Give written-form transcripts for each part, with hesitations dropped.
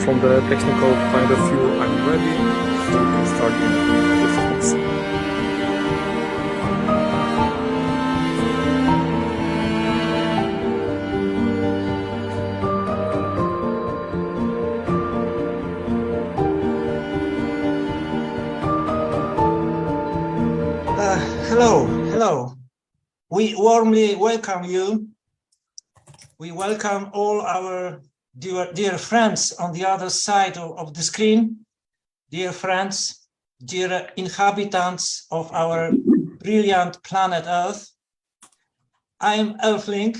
from the technical point of view, I'm ready. We can start in 15 minutes. Hello. We warmly welcome you. We welcome all our dear friends on the other side of the screen, dear friends, dear inhabitants of our brilliant planet Earth. I am Earthling,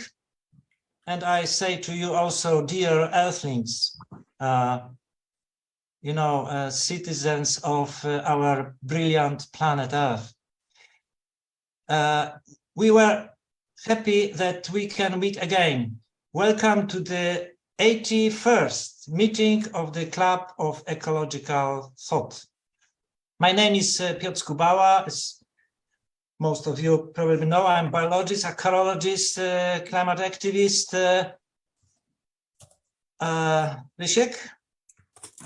and I say to you also, dear Earthlings, citizens of our brilliant planet Earth. We were happy that we can meet again. Welcome to the 81st meeting of the Club of Ecological Thought. My name is Piotr Skubała. As most of you probably know, I'm a biologist, ecologist, climate activist. Rysiek?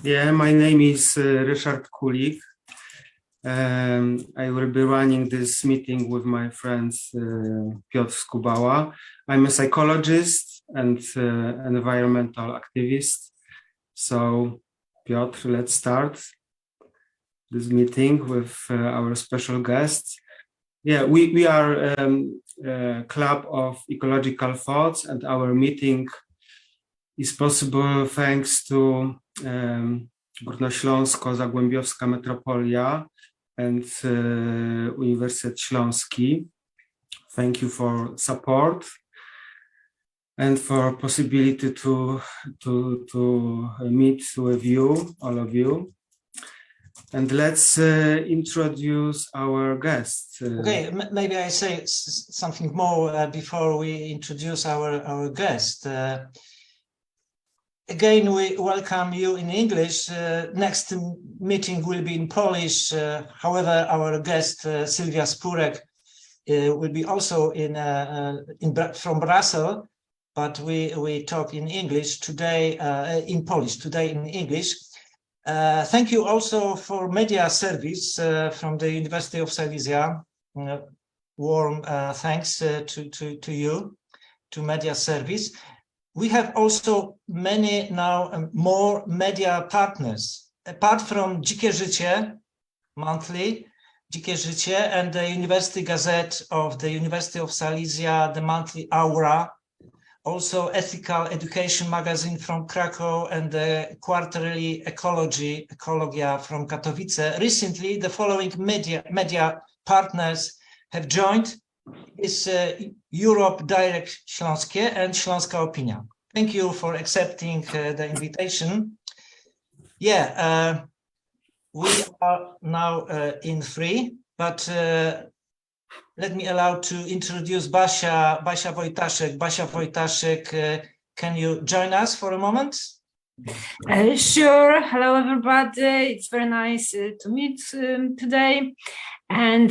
Yeah, my name is Ryszard Kulik. I will be running this meeting with my friends Piotr Skubała. I'm a psychologist and environmental activist. So, Piotr, let's start this meeting with our special guests. Yeah, we are a club of ecological thoughts, and our meeting is possible thanks to Górnośląsko-Zagłębiowska Metropolia and Uniwersytet Śląski. Thank you for support and for possibility to meet with you, all of you. And let's introduce our guests. Okay, maybe I say something more before we introduce our guest. Again, we welcome you in English. Next meeting will be in Polish. However, our guest, Sylwia Spurek, will be also from Brussels, but we talk in English today, in Polish, today in English. Thank you also for media service from the University of Silesia. Warm thanks to you, to media service. We have also many now more media partners. Apart from Dzikie Życie, monthly, Dzikie Życie, and the University Gazette of the University of Silesia, the monthly Aura, also Ethical Education magazine from Krakow, and the quarterly Ekologia from Katowice. Recently, the following media partners have joined. Is Europe Direct Śląskie and Śląska Opinia. Thank you for accepting the invitation. Yeah, we are now in three, but let me allow to introduce Basia Wojtaszek. Basia Wojtaszek, can you join us for a moment? Sure. Hello, everybody. It's very nice to meet today. And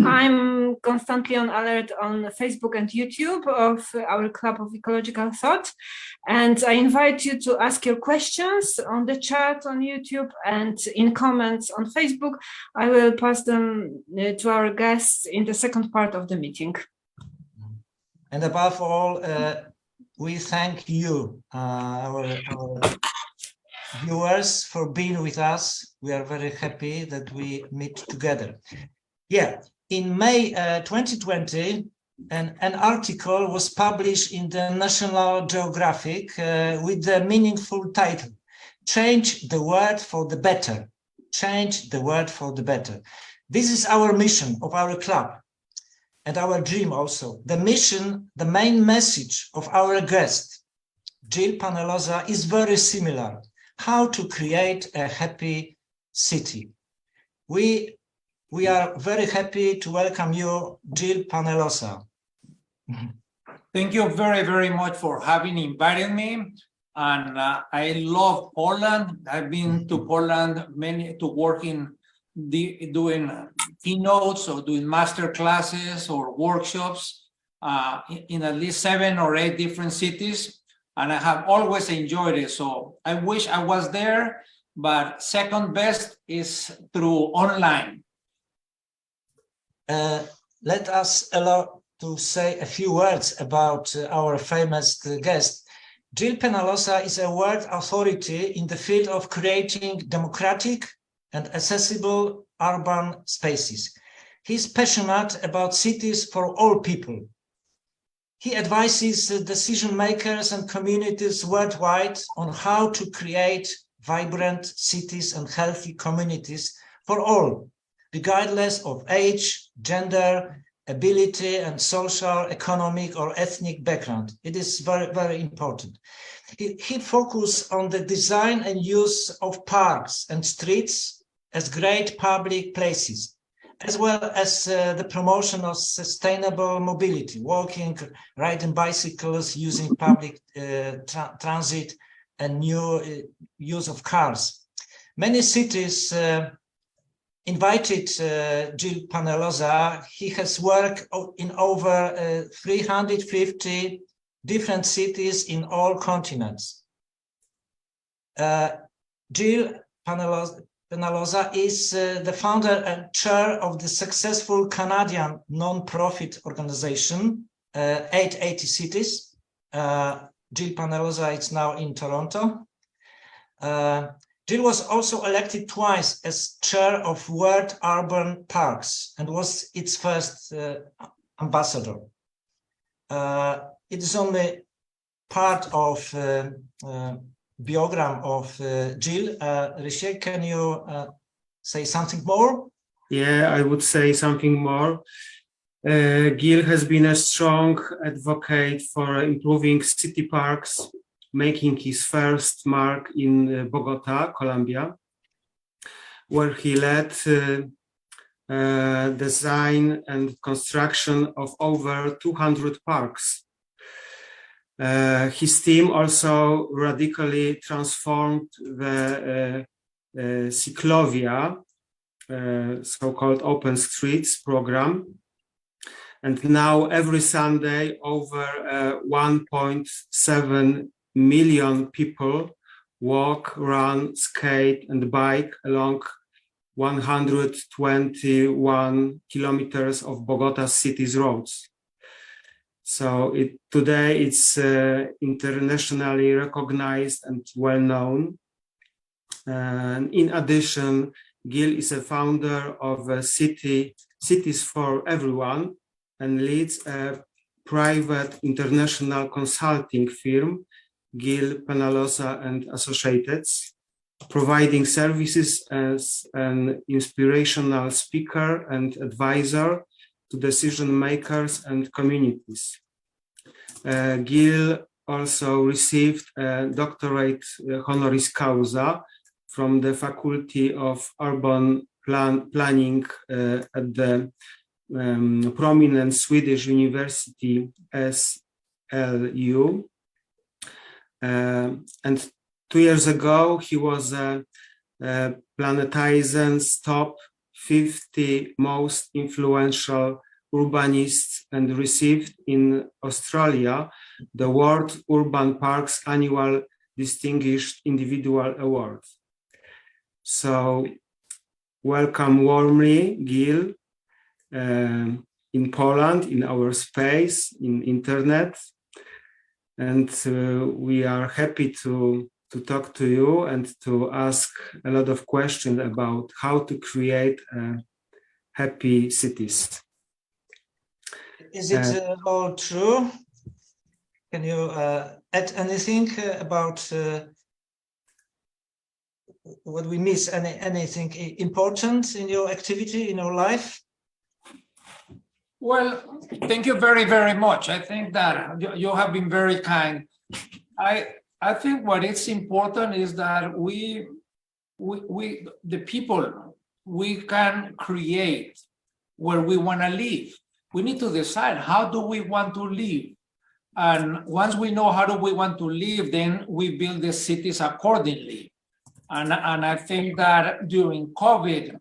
I'm constantly on alert on Facebook and YouTube of our Club of Ecological Thought. And I invite you to ask your questions on the chat on YouTube and in comments on Facebook. I will pass them to our guests in the second part of the meeting. And above all, we thank you, our viewers, for being with us. We are very happy that we meet together. Yeah, in May 2020, an article was published in the National Geographic with the meaningful title, Change the World for the Better. Change the World for the Better. This is our mission of our club and our dream also. The mission, the main message of our guest, Gil Peñalosa, is very similar. How to create a happy city. We are very happy to welcome you, Gil Peñalosa. Thank you very, very much for inviting me. And I love Poland. I've been to Poland to work doing keynotes or doing master classes or workshops in at least 7 or 8 different cities. and I have always enjoyed it. So I wish I was there, but second best is through online. Let us allow to say a few words about our famous guest. Gil Peñalosa is a world authority in the field of creating democratic and accessible urban spaces. He's passionate about cities for all people. He advises decision makers and communities worldwide on how to create vibrant cities and healthy communities for all, regardless of age, gender, ability, and social, economic, or ethnic background. It is very, very important. He focuses on the design and use of parks and streets as great public places, as well as the promotion of sustainable mobility, walking, riding bicycles, using public transit, and new use of cars. Many cities invited Gil Peñalosa. He has worked in over 350 different cities in all continents. Gil Peñalosa is the founder and chair of the successful Canadian non-profit organization, 880 Cities. Gil Peñalosa is now in Toronto. Gil was also elected twice as chair of World Urban Parks and was its first ambassador. It is only part of biogram of Gil. Rysiek, can you say something more? Yeah, I would say something more. Gil has been a strong advocate for improving city parks, making his first mark in Bogota, Colombia, where he led design and construction of over 200 parks. His team also radically transformed the Ciclovia, so-called open streets program. And now every Sunday, over 1.7 million people walk, run, skate, and bike along 121 kilometers of Bogota city's roads. So today it's internationally recognized and well known. And in addition, Gil is a founder of Cities for Everyone and leads a private international consulting firm, Gil Peñalosa and Associates, providing services as an inspirational speaker and advisor to decision makers and communities. Gil also received a doctorate honoris causa from the Faculty of Urban Planning at the prominent Swedish university SLU. And 2 years ago, he was Planetizen's top 50 most influential urbanists and received in Australia the World Urban Parks Annual Distinguished Individual Award. So welcome warmly, Gil, in Poland, in our space, in internet. And we are happy to talk to you and to ask a lot of questions about how to create happy cities. Is it all true? Can you add anything about what we miss? Anything important in your activity, in your life? Well, thank you very, very much. I think that you have been very kind. I think what is important is that we the people, we can create where we want to live. We need to decide how do we want to live. And once we know how do we want to live, then we build the cities accordingly. And I think that during COVID,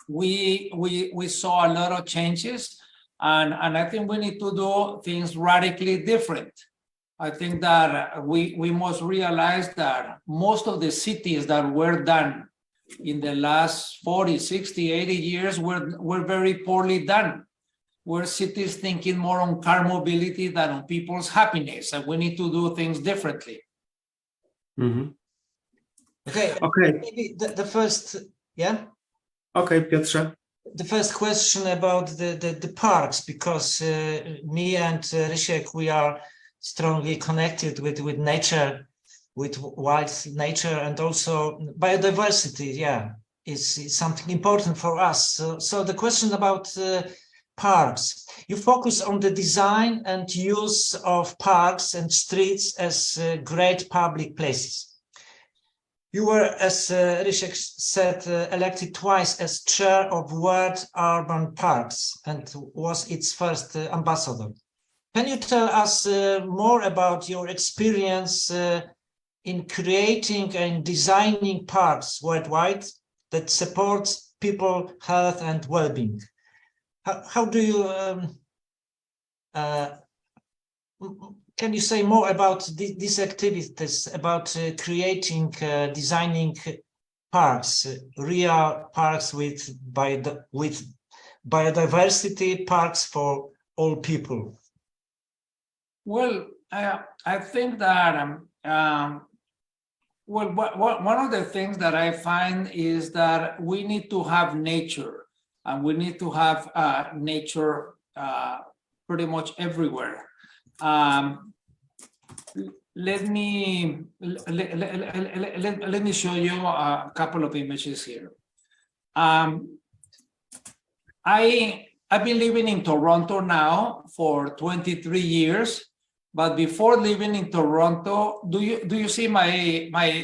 we saw a lot of changes. And I think we need to do things radically different. I think that we must realize that most of the cities that were done in the last 40, 60, 80 years were very poorly done. Were cities thinking more on car mobility than on people's happiness, and we need to do things differently. Mhm. Okay. Okay. Maybe the first, yeah? Okay, Piotrze. The first question about the parks, because me and Rysiek, we are strongly connected with nature, with wild nature, and also biodiversity. Yeah, is something important for us. So the question about parks. You focus on the design and use of parks and streets as great public places. You were, as Rysiek said, elected twice as chair of World Urban Parks and was its first ambassador. Can you tell us more about your experience in creating and designing parks worldwide that supports people, health and well-being? How do you, can you say more about these activities, about creating, designing parks, real parks with biodiversity, parks for all people? Well, I think that well, one of the things that I find is that we need to have nature, and we need to have nature pretty much everywhere. Let me show you a couple of images here. I've been living in Toronto now for 23 years, but before living in Toronto, do you see my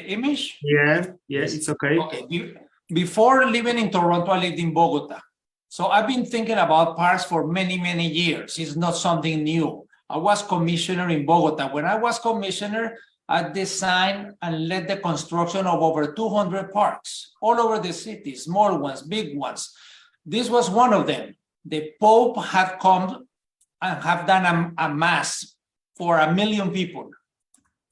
image? Yeah, it's okay. Okay. Before living in Toronto, I lived in Bogota. So I've been thinking about parks for many, many years. It's not something new. I was commissioner in Bogota. When I was commissioner, I designed and led the construction of over 200 parks all over the city, small ones, big ones. This was one of them. The Pope had come and have done a mass for 1 million people.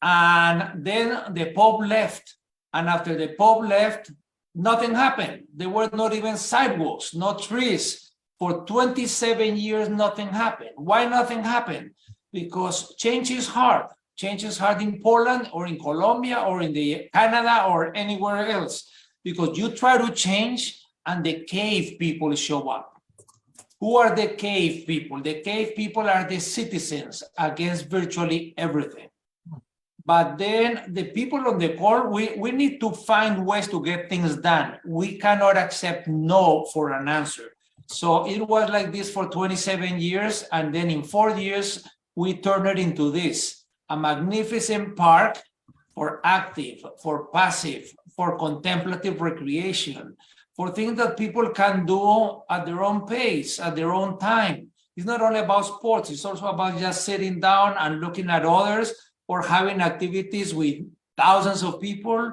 And then the Pope left. And after the Pope left, nothing happened. There were not even sidewalks, no trees. For 27 years, nothing happened. Why nothing happened? Because change is hard. Change is hard in Poland or in Colombia or in Canada or anywhere else. Because you try to change and the cave people show up. Who are the cave people? The cave people are the citizens against virtually everything. But then the people on the call, we need to find ways to get things done. We cannot accept no for an answer. So it was like this for 27 years. And then in 4 years, we turned it into this, a magnificent park for active, for passive, for contemplative recreation, for things that people can do at their own pace, at their own time. It's not only about sports, it's also about just sitting down and looking at others, or having activities with thousands of people,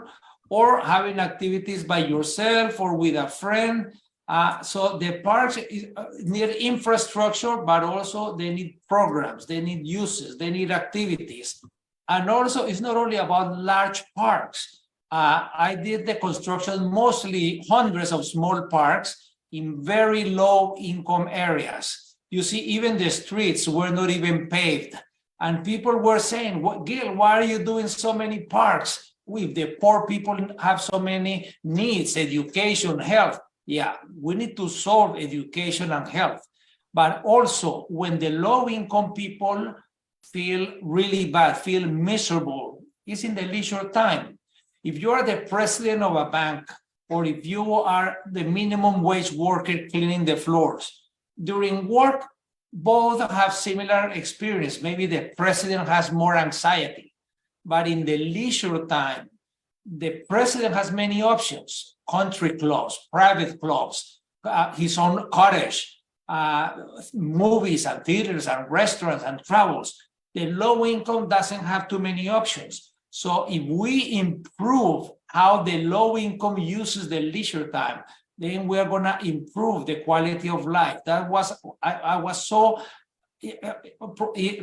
or having activities by yourself or with a friend. So the parks need infrastructure, but also they need programs, they need uses, they need activities. And also it's not only about large parks. I did the construction, mostly hundreds of small parks in very low income areas. You see, even the streets were not even paved. And people were saying, Gil, why are you doing so many parks? The poor people have so many needs, education, health. Yeah, we need to solve education and health. But also when the low income people feel really bad, feel miserable, it's in the leisure time. If you are the president of a bank, or if you are the minimum wage worker cleaning the floors, during work, both have similar experience. Maybe the president has more anxiety, but in the leisure time, the president has many options: country clubs, private clubs, his own cottage, movies and theaters and restaurants and travels. The low income doesn't have too many options. So if we improve how the low income uses the leisure time, then we're going to improve the quality of life. That was, I was so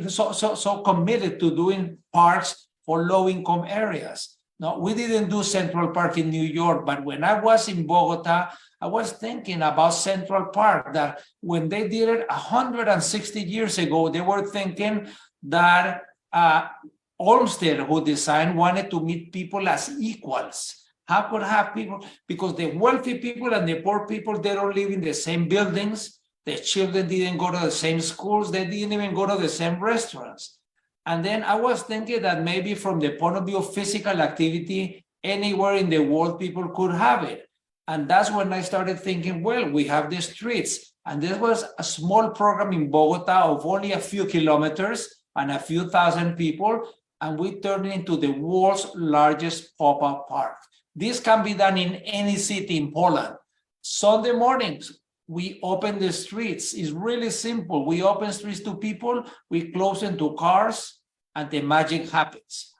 so committed to doing parks for low-income areas. No, we didn't do Central Park in New York, but when I was in Bogota, I was thinking about Central Park, that when they did it 160 years ago, they were thinking that Olmsted, who designed, wanted to meet people as equals. How could have people, because the wealthy people and the poor people, they don't live in the same buildings. The children didn't go to the same schools. They didn't even go to the same restaurants. And then I was thinking that maybe from the point of view of physical activity, anywhere in the world, people could have it. And that's when I started thinking, well, we have the streets. And there was a small program in Bogota of only a few kilometers and a few thousand people. And we turned it into the world's largest pop-up park. This can be done in any city in Poland. Sunday mornings, we open the streets. It's really simple. We open streets to people, we close them to cars, and the magic happens.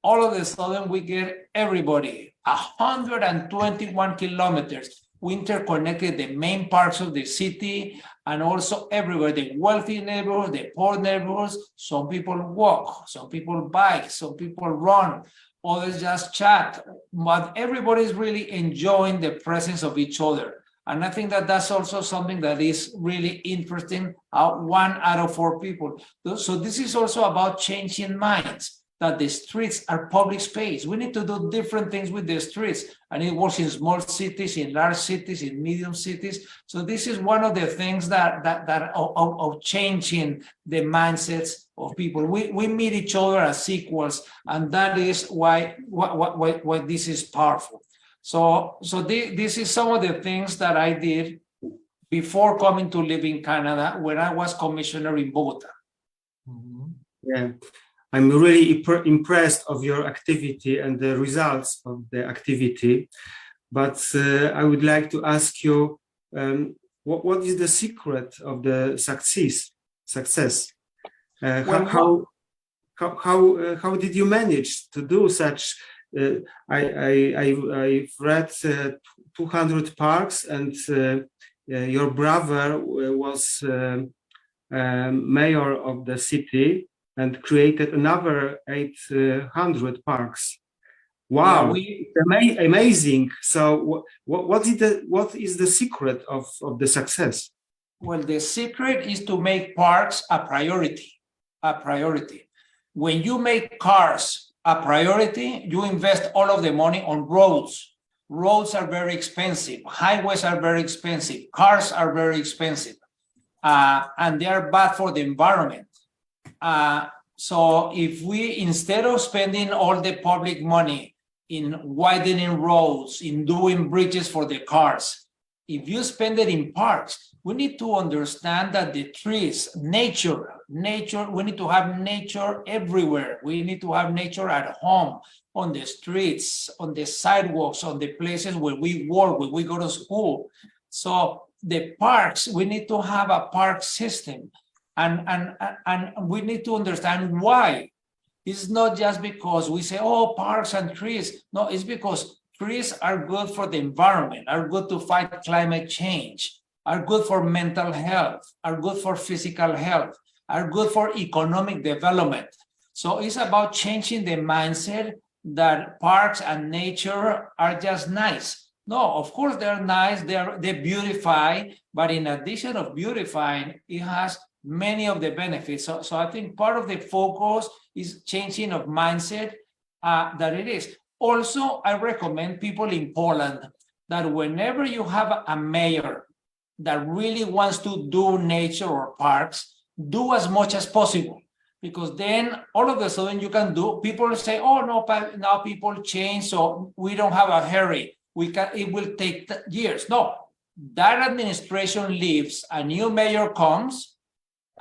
All of a sudden, we get everybody, 121 kilometers. We interconnected the main parts of the city and also everywhere, the wealthy neighborhoods, the poor neighborhoods. Some people walk, some people bike, some people run, others just chat. But everybody's really enjoying the presence of each other. And I think that that's also something that is really interesting, 1 out of 4 people. So this is also about changing minds, that the streets are public space. We need to do different things with the streets. And it works in small cities, in large cities, in medium cities. So this is one of the things that of changing the mindsets of people. We meet each other as equals, and that is why this is powerful. So this is some of the things that I did before coming to live in Canada when I was commissioner in Bogota. Yeah, I'm really impressed of your activity and the results of the activity. But I would like to ask you, what is the secret of the success? How did you manage to do such? I've read 200 parks, and your brother was mayor of the city and created another 800 parks. Wow, it's amazing. So what is the secret of the success? Well, the secret is to make parks a priority. When you make cars a priority, you invest all of the money on roads. Roads are very expensive. Highways are very expensive. Cars are very expensive. And they are bad for the environment. So if we, instead of spending all the public money in widening roads, in doing bridges for the cars, if you spend it in parks, we need to understand that the trees, nature, we need to have nature everywhere. We need to have nature at home, on the streets, on the sidewalks, on the places where we work, where we go to school. So the parks, we need to have a park system. And we need to understand why. It's not just because we say, oh, parks and trees. No, it's because trees are good for the environment, are good to fight climate change, are good for mental health, are good for physical health, are good for economic development. So it's about changing the mindset that parks and nature are just nice. No, of course they're nice, they beautify, but in addition of beautifying, it has many of the benefits. So I think part of the focus is changing of mindset that it is. Also, I recommend people in Poland that whenever you have a mayor that really wants to do nature or parks, do as much as possible. Because then all of a sudden you can do, people say, oh no, now people change, so we don't have a hurry. It will take years. No, that administration leaves, a new mayor comes,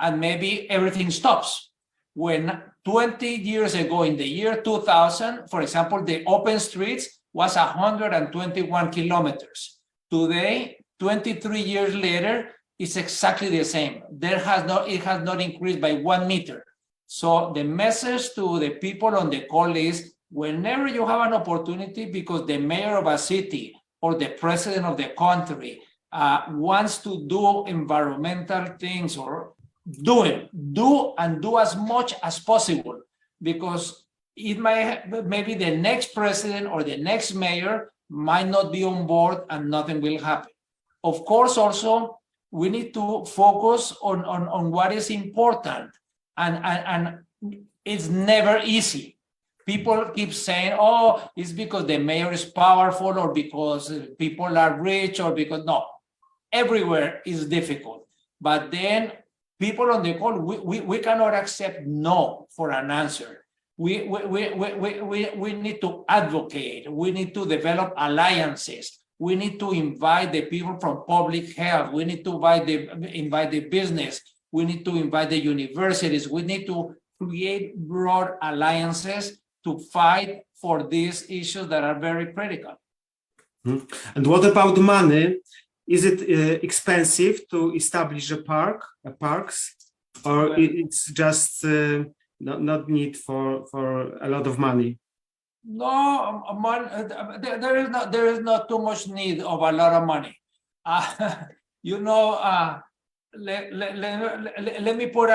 and maybe everything stops. When 20 years ago, in the year 2000, for example, the open streets was 121 kilometers. Today, 23 years later, it's exactly the same. It has not increased by 1 meter. So the message to the people on the call is, whenever you have an opportunity, because the mayor of a city or the president of the country wants to do environmental things or do as much as possible, because it maybe the next president or the next mayor might not be on board and nothing will happen. Of course, also, we need to focus on what is important, and it's never easy. People keep saying, oh, it's because the mayor is powerful or because people are rich or because, no, everywhere is difficult. But then people on the call, we cannot accept no for an answer. We need to advocate. We need to develop alliances. We need to invite the people from public health. We need to invite the business. We need to invite the universities. We need to create broad alliances to fight for these issues that are very critical. And what about money? Is it expensive to establish parks, or it's just not need for a lot of money? No, there is not too much need of a lot of money. Let me put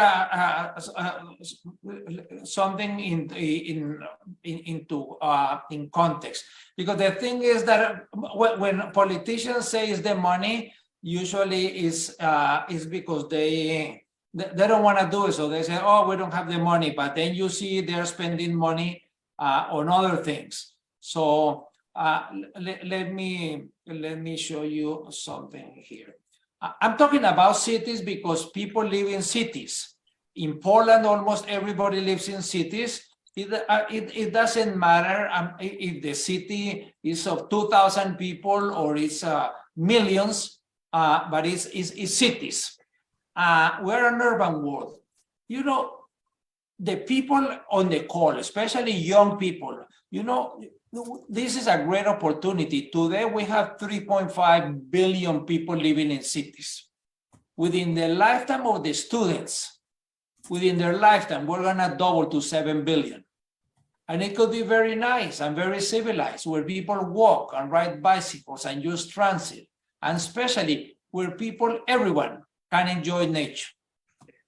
something in context, because the thing is that when politicians say it's the money, usually is because they don't want to do it, so they say, oh, we don't have the money, but then you see they're spending money on other things. So let me show you something here. I'm talking about cities because people live in cities. In Poland, almost everybody lives in cities. It doesn't matter if the city is of 2,000 people or it's millions, but it's cities. We're an urban world. You know, the people on the call, especially young people, you know, this is a great opportunity. Today, we have 3.5 billion people living in cities. Within the lifetime of the students, within their lifetime, we're gonna double to 7 billion. And it could be very nice and very civilized, where people walk and ride bicycles and use transit, and especially where people, everyone can enjoy nature.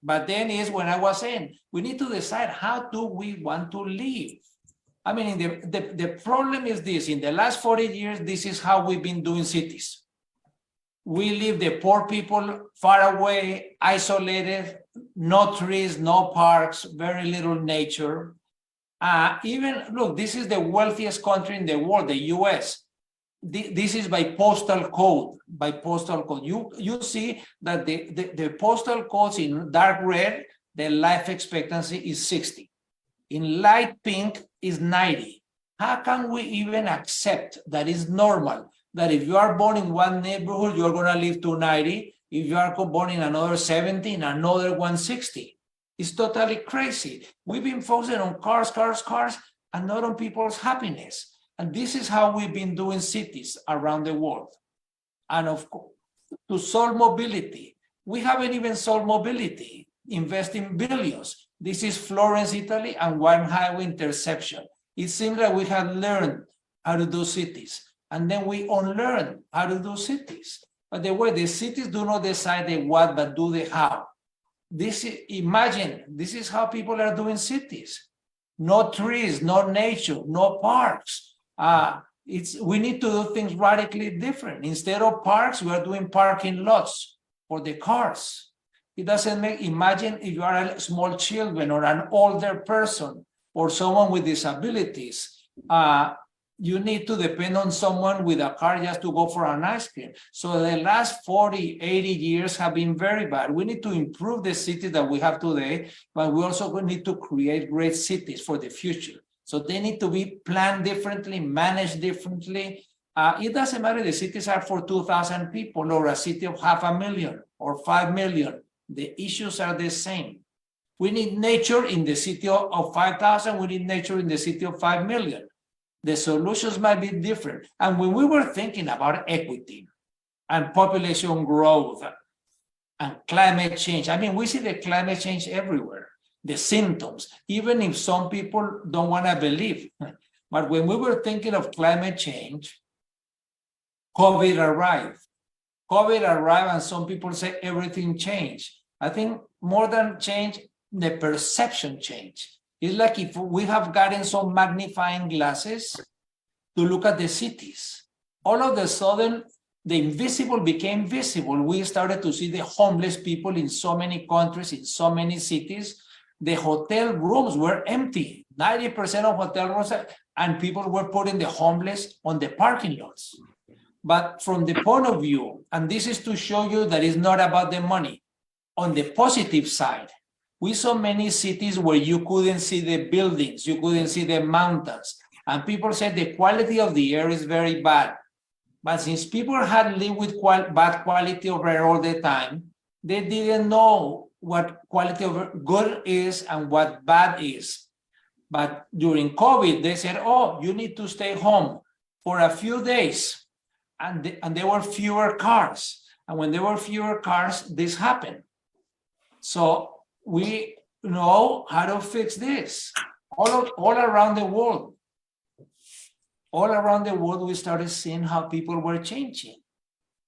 But then is when I was saying, we need to decide, how do we want to live? I mean, the problem is this: in the last 40 years, this is how we've been doing cities. We leave the poor people far away, isolated, no trees, no parks, very little nature. Even, look, this is the wealthiest country in the world, the US. This is by postal code, You see that the postal codes in dark red, the life expectancy is 60. In light pink is 90. How can we even accept that it's normal that if you are born in one neighborhood, you're going to live to 90? If you are born in another 70, in another 160? It's totally crazy. We've been focusing on cars, and not on people's happiness. And this is how we've been doing cities around the world. And of course, to solve mobility, we haven't even solved mobility, investing billions. This is Florence, Italy, and one highway interception. It seems like we have learned how to do cities, and then we unlearn how to do cities. But the way the cities do not decide the what, but do the how. Imagine, this is how people are doing cities. No trees, no nature, no parks. We need to do things radically different. Instead of parks, we are doing parking lots for the cars. It doesn't imagine if you are a small children or an older person or someone with disabilities, you need to depend on someone with a car just to go for an ice cream. So the last 40, 80 years have been very bad. We need to improve the cities that we have today, but we also need to create great cities for the future. So they need to be planned differently, managed differently. It doesn't matter if the cities are for 2,000 people or a city of 500,000 or 5 million. The issues are the same. We need nature in the city of 5,000. We need nature in the city of 5 million. The solutions might be different. And when we were thinking about equity and population growth and climate change, I mean, we see the climate change everywhere, the symptoms, even if some people don't want to believe. But when we were thinking of climate change, COVID arrived. And some people say everything changed. I think more than change, the perception change. It's like if we have gotten some magnifying glasses to look at the cities. All of a sudden, the invisible became visible. We started to see the homeless people in so many countries, in so many cities. The hotel rooms were empty. 90% of hotel rooms, and people were putting the homeless on the parking lots. But from the point of view, and this is to show you that it's not about the money, on the positive side, we saw many cities where you couldn't see the buildings, you couldn't see the mountains, and people said the quality of the air is very bad. But since people had lived with bad quality of air all the time, they didn't know what quality of good is and what bad is. But during COVID, they said, oh, you need to stay home for a few days. And there were fewer cars. And when there were fewer cars, this happened. So we know how to fix this. All around the world. All around the world, we started seeing how people were changing.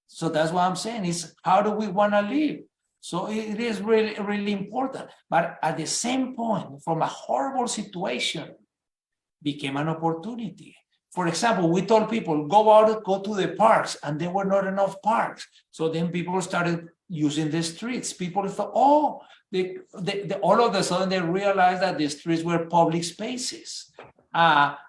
So that's what I'm saying is, how do we want to live? So it is really, really important. But at the same point, from a horrible situation, became an opportunity. For example, we told people, go to the parks, and there were not enough parks. So then people started using the streets. People thought, oh, all of a sudden they realized that the streets were public spaces.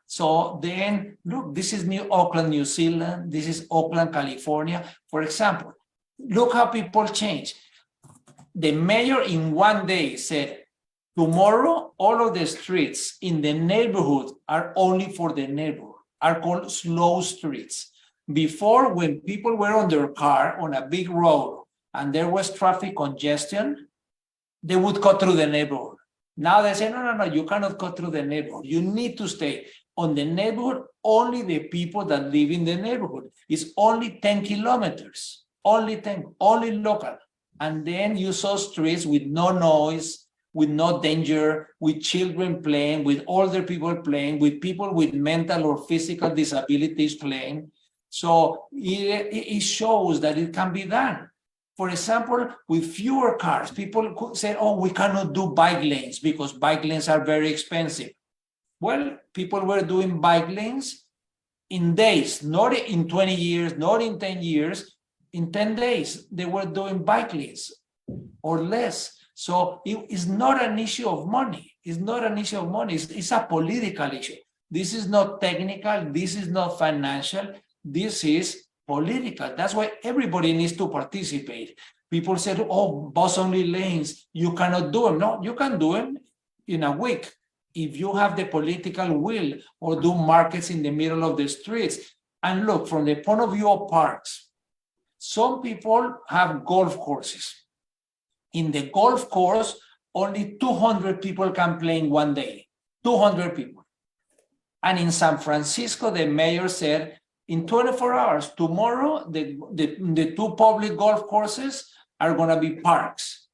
So then, look, this is New Auckland, New Zealand. This is Oakland, California. For example, look how people change. The mayor in one day said, tomorrow, all of the streets in the neighborhood are only for the neighborhood, are called slow streets. Before, when people were on their car on a big road and there was traffic congestion, they would cut through the neighborhood. Now they say, no, you cannot cut through the neighborhood. You need to stay on the neighborhood, only the people that live in the neighborhood. It's only 10 kilometers, only 10, only local. And then you saw streets with no noise, with no danger, with children playing, with older people playing, with people with mental or physical disabilities playing. So it shows that it can be done. For example, with fewer cars, people could say, oh, we cannot do bike lanes because bike lanes are very expensive. Well, people were doing bike lanes in days, not in 20 years, not in 10 years. In 10 days, they were doing bike lanes or less. So it's not an issue of money. It's not an issue of money. It's a political issue. This is not technical. This is not financial. This is political. That's why everybody needs to participate. People said, oh, bus-only lanes, you cannot do them. No, you can do them in a week if you have the political will, or do markets in the middle of the streets. And look, from the point of view of parks, some people have golf courses. In the golf course, only 200 people can play in one day, 200 people. And in San Francisco, the mayor said, in 24 hours, tomorrow, the two public golf courses are going to be parks.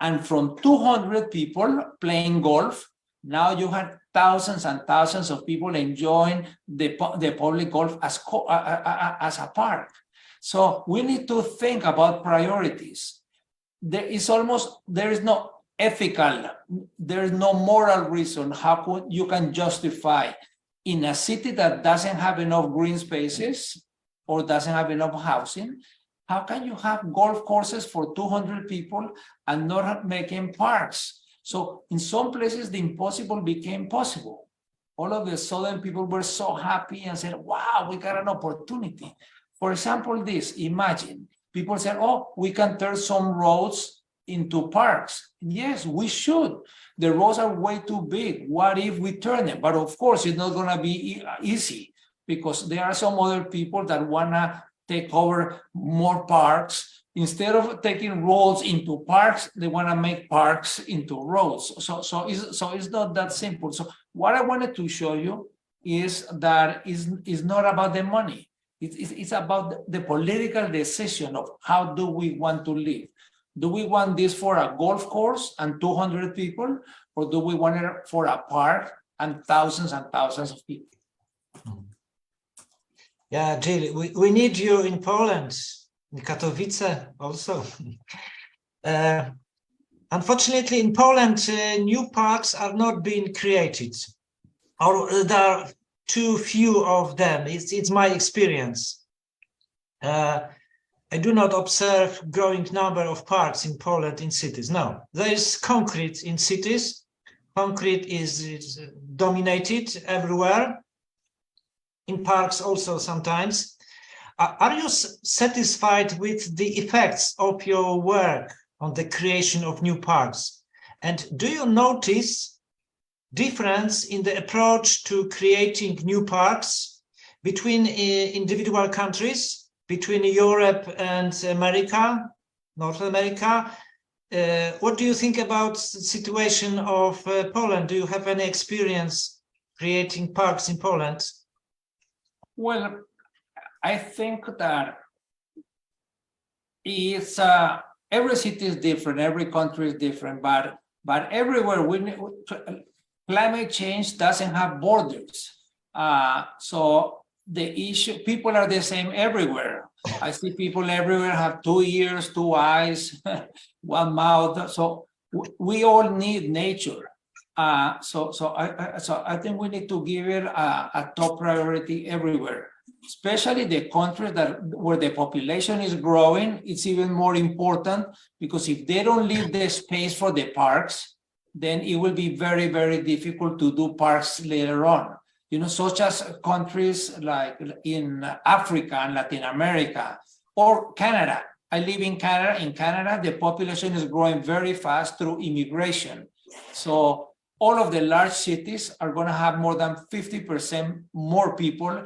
And from 200 people playing golf, now you have thousands and thousands of people enjoying the public golf as a park. So we need to think about priorities. There is no ethical, there is no moral reason how you can justify in a city that doesn't have enough green spaces or doesn't have enough housing. How can you have golf courses for 200 people and not making parks? So in some places, the impossible became possible. All of a sudden, people were so happy and said, wow, we got an opportunity. For example, imagine people said, oh, we can turn some roads into parks. Yes, we should. The roads are way too big. What if we turn them? But of course, it's not going to be easy because there are some other people that want to take over more parks. Instead of taking roads into parks, they want to make parks into roads. So it's not that simple. So what I wanted to show you is that it's not about the money. It's about the political decision of how do we want to live. Do we want this for a golf course and 200 people, or do we want it for a park and thousands of people? Yeah, Gil, we need you in Poland, in Katowice also. Unfortunately, in Poland, new parks are not being created, or there are too few of them. It's my experience. I do not observe growing number of parks in Poland in cities. No, there is concrete in cities. Concrete is dominated everywhere. In parks also sometimes. Are you satisfied with the effects of your work on the creation of new parks? And do you notice difference in the approach to creating new parks between individual countries, between Europe and America, North America? What do you think about the situation of Poland? Do you have any experience creating parks in Poland? Well, I think that it's every city is different, every country is different, but everywhere climate change doesn't have borders. So the issue, people are the same everywhere. I see people everywhere have 2 ears, 2 eyes, 1 mouth. So we all need nature. So I think we need to give it a top priority everywhere, especially the countries where the population is growing. It's even more important, because if they don't leave the space for the parks, then it will be very, very difficult to do parks later on. You know, such as countries like in Africa and Latin America or Canada. I live in Canada. In Canada, the population is growing very fast through immigration. So all of the large cities are going to have more than 50% more people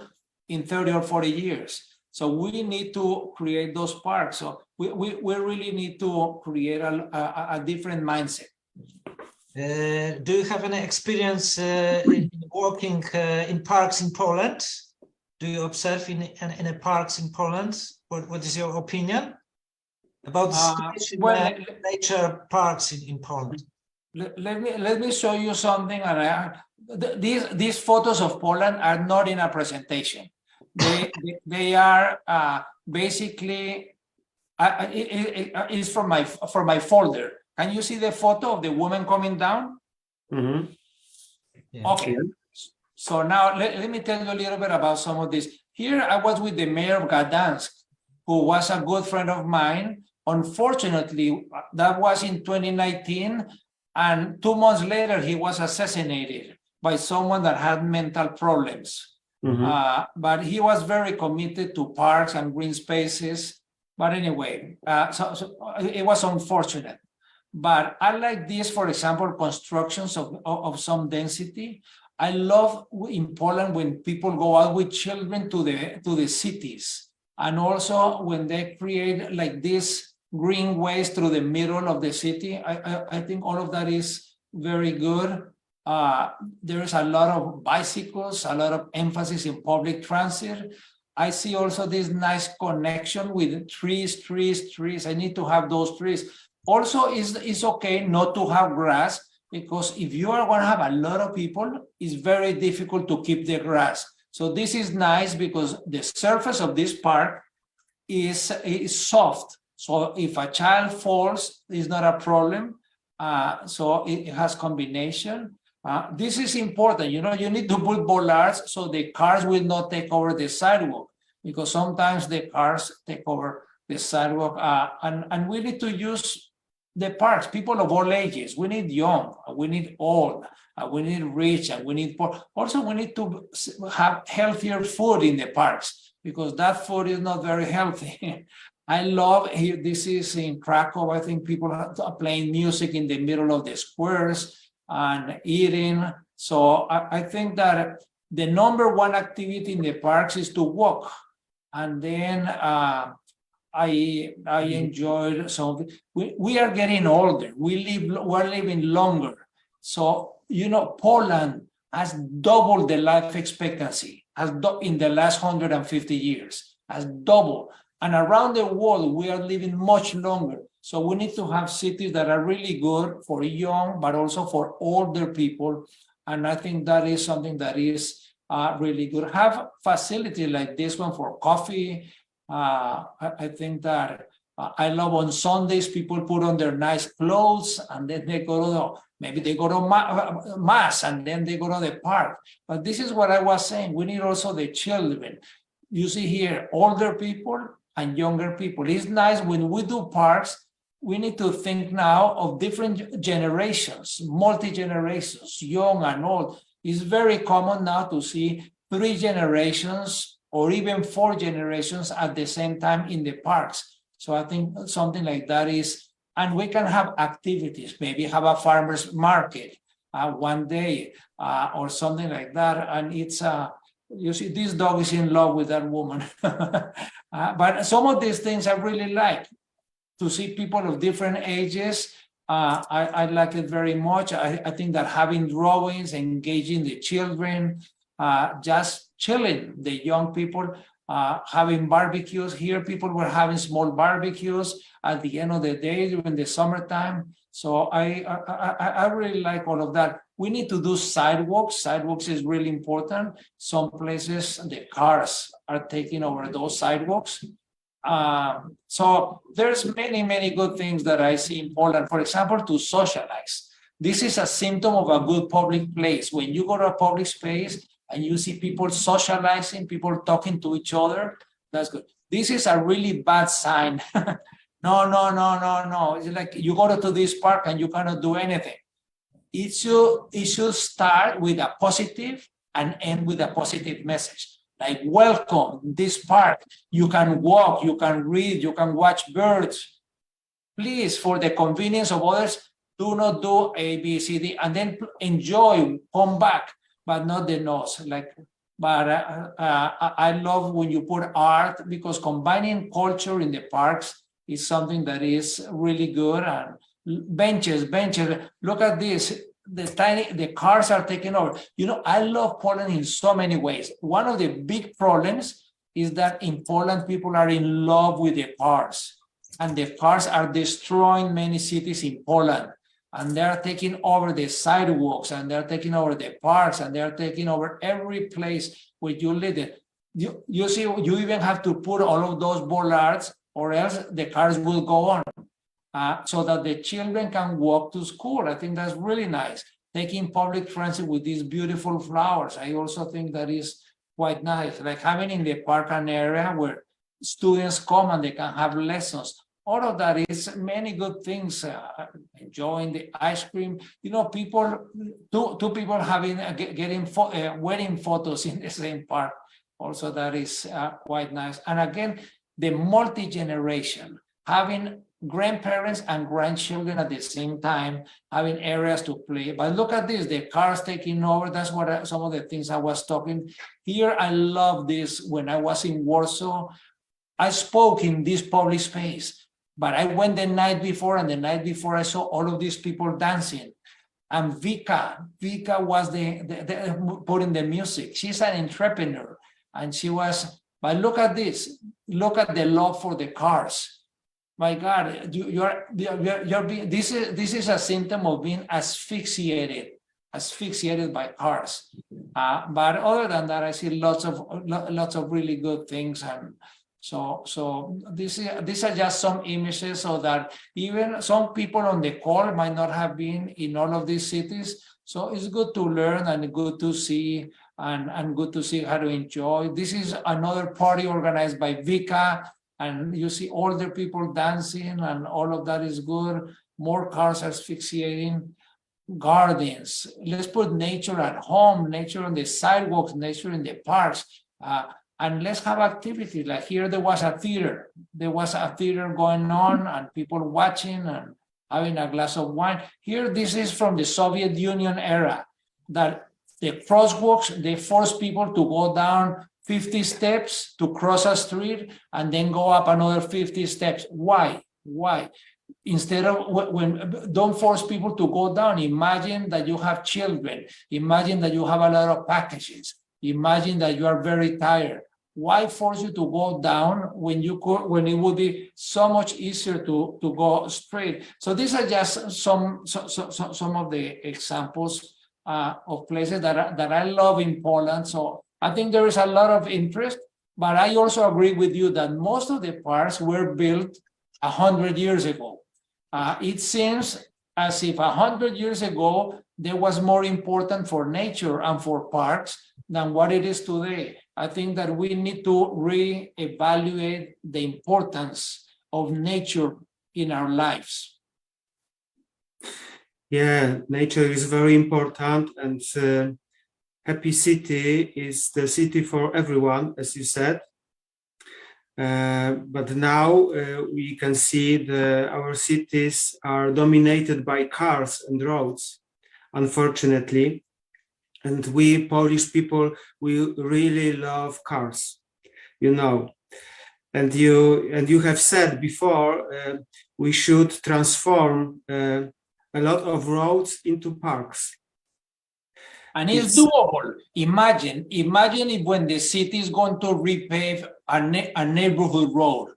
in 30 or 40 years. So we need to create those parks. So we really need to create a different mindset. Do you have any experience in working in parks in Poland? Do you observe in parks in Poland? What is your opinion about nature parks in Poland? Let me show you something. And these photos of Poland are not in a presentation. They are basically it's from my folder. Can you see the photo of the woman coming down? Mm-hmm. Yeah. Okay. So now let me tell you a little bit about some of this. Here I was with the mayor of Gdansk, who was a good friend of mine. Unfortunately, that was in 2019. And 2 months later, he was assassinated by someone that had mental problems. Mm-hmm. But he was very committed to parks and green spaces. But anyway, so it was unfortunate. But I like this, for example, constructions of some density. I love in Poland when people go out with children to the cities, and also when they create like this green ways through the middle of the city. I think all of that is very good. There is a lot of bicycles, a lot of emphasis in public transit. I see also this nice connection with trees. I need to have those trees. Also, it's okay not to have grass, because if you are going to have a lot of people, it's very difficult to keep the grass. So this is nice because the surface of this park is soft. So if a child falls, it's not a problem. So it has combination. This is important. You know, you need to put bollards so the cars will not take over the sidewalk, because sometimes the cars take over the sidewalk. And we need to use the parks, people of all ages. We need young, we need old, we need rich, and we need poor. Also, we need to have healthier food in the parks, because that food is not very healthy. I love here, this is in Krakow. I think people are playing music in the middle of the squares and eating. So I think that the number one activity in the parks is to walk. And then I enjoyed some. We are getting older. We're living longer. So, you know, Poland has doubled the life expectancy in the last 150 years, has doubled. And around the world, we are living much longer. So we need to have cities that are really good for young, but also for older people. And I think that is something that is really good. Have facilities like this one for coffee. I think that I love on Sundays, people put on their nice clothes and then they go to maybe they go to mass and then they go to the park. But this is what I was saying. We need also the children. You see here, older people and younger people. It's nice when we do parks, we need to think now of different generations, multi-generations, young and old. It's very common now to see 3 generations or even 4 generations at the same time in the parks. So I think something like that is, and we can have activities, maybe have a farmer's market one day or something like that. And it's, you see, this dog is in love with that woman. But some of these things I really like. To see people of different ages, I like it very much. I think that having drawings, engaging the children, just chilling the young people, having barbecues. Here, people were having small barbecues at the end of the day during the summertime. So I really like all of that. We need to do sidewalks. Sidewalks is really important. Some places, the cars are taking over those sidewalks. So there's many good things that I see in Poland. For example, to socialize. This is a symptom of a good public place. When you go to a public space and you see people socializing, people talking to each other, that's good. This is a really bad sign. No. It's like you go to this park and you cannot do anything. It should start with a positive and end with a positive message. Like, welcome this park. You can walk, you can read, you can watch birds. Please, for the convenience of others, do not do A, B, C, D, and then enjoy, come back, but not the nose. But I love when you put art, because combining culture in the parks is something that is really good. And benches, look at this. The cars are taking over. You know, I love Poland in so many ways. One of the big problems is that in Poland, people are in love with the cars, and the cars are destroying many cities in Poland. And they're taking over the sidewalks, and they're taking over the parks, and they're taking over every place where you live. You see, you even have to put all of those bollards, or else the cars will go on. So that the children can walk to school. I think that's really nice. Taking public transit with these beautiful flowers. I also think that is quite nice. Like having in the park an area where students come and they can have lessons. All of that is many good things. Enjoying the ice cream. You know, two people having wedding photos in the same park. Also, that is quite nice. And again, the multi-generation, having grandparents and grandchildren at the same time, having areas to play. But look at this, the cars taking over. That's what some of the things I was talking. Here, I love this. When I was in Warsaw, I spoke in this public space, but I went the night before, and the night before I saw all of these people dancing. And Vika was the putting the music. She's an entrepreneur, and she was, but look at this. Look at the love for the cars. My God, this is a symptom of being asphyxiated by cars. But other than that, I see lots of really good things, and so these are just some images, so that even some people on the call might not have been in all of these cities. So it's good to learn and good to see, and good to see how to enjoy. This is another party organized by Vika. And you see older people dancing, and all of that is good. More cars asphyxiating. Gardens. Let's put nature at home, nature on the sidewalks, nature in the parks. And let's have activity. Like here, there was a theater. There was a theater going on, and people watching and having a glass of wine. Here, this is from the Soviet Union era, that the crosswalks, they force people to go down 50 steps to cross a street and then go up another 50 steps. Why? Instead of don't force people to go down. Imagine that you have children. Imagine that you have a lot of packages. Imagine that you are very tired. Why force you to go down when it would be so much easier to go straight? So these are just some of the examples of places that I love in Poland. So I think there is a lot of interest, but I also agree with you that most of the parks were built 100 years ago. It seems as if 100 years ago, there was more important for nature and for parks than what it is today. I think that we need to reevaluate the importance of nature in our lives. Yeah, nature is very important, and happy city is the city for everyone, as you said. But now we can see our cities are dominated by cars and roads, unfortunately. And we Polish people, we really love cars, you know. And you have said before, we should transform a lot of roads into parks. And it's doable. Imagine if when the city is going to repave a neighborhood road,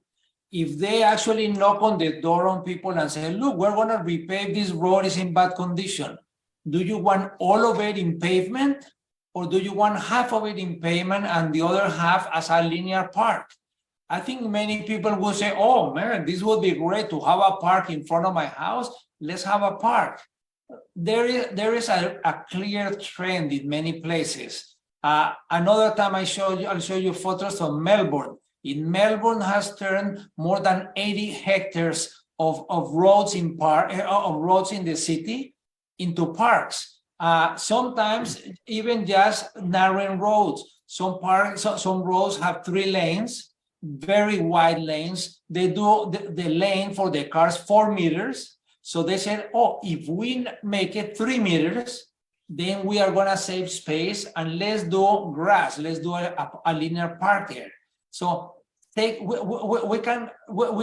if they actually knock on the door on people and say, look, we're going to repave this road, is in bad condition. Do you want all of it in pavement, or do you want half of it in pavement and the other half as a linear park? I think many people will say, oh man, this would be great to have a park in front of my house. Let's have a park. There is a clear trend in many places. Another time I'll show you photos from Melbourne. In Melbourne has turned more than 80 hectares of roads in the city into parks. Sometimes even just narrowing roads. Some roads have 3 lanes, very wide lanes. They do the lane for the cars 4 meters. So they said, oh, if we make it 3 meters, then we are gonna save space, and let's do grass. Let's do a linear park there. So we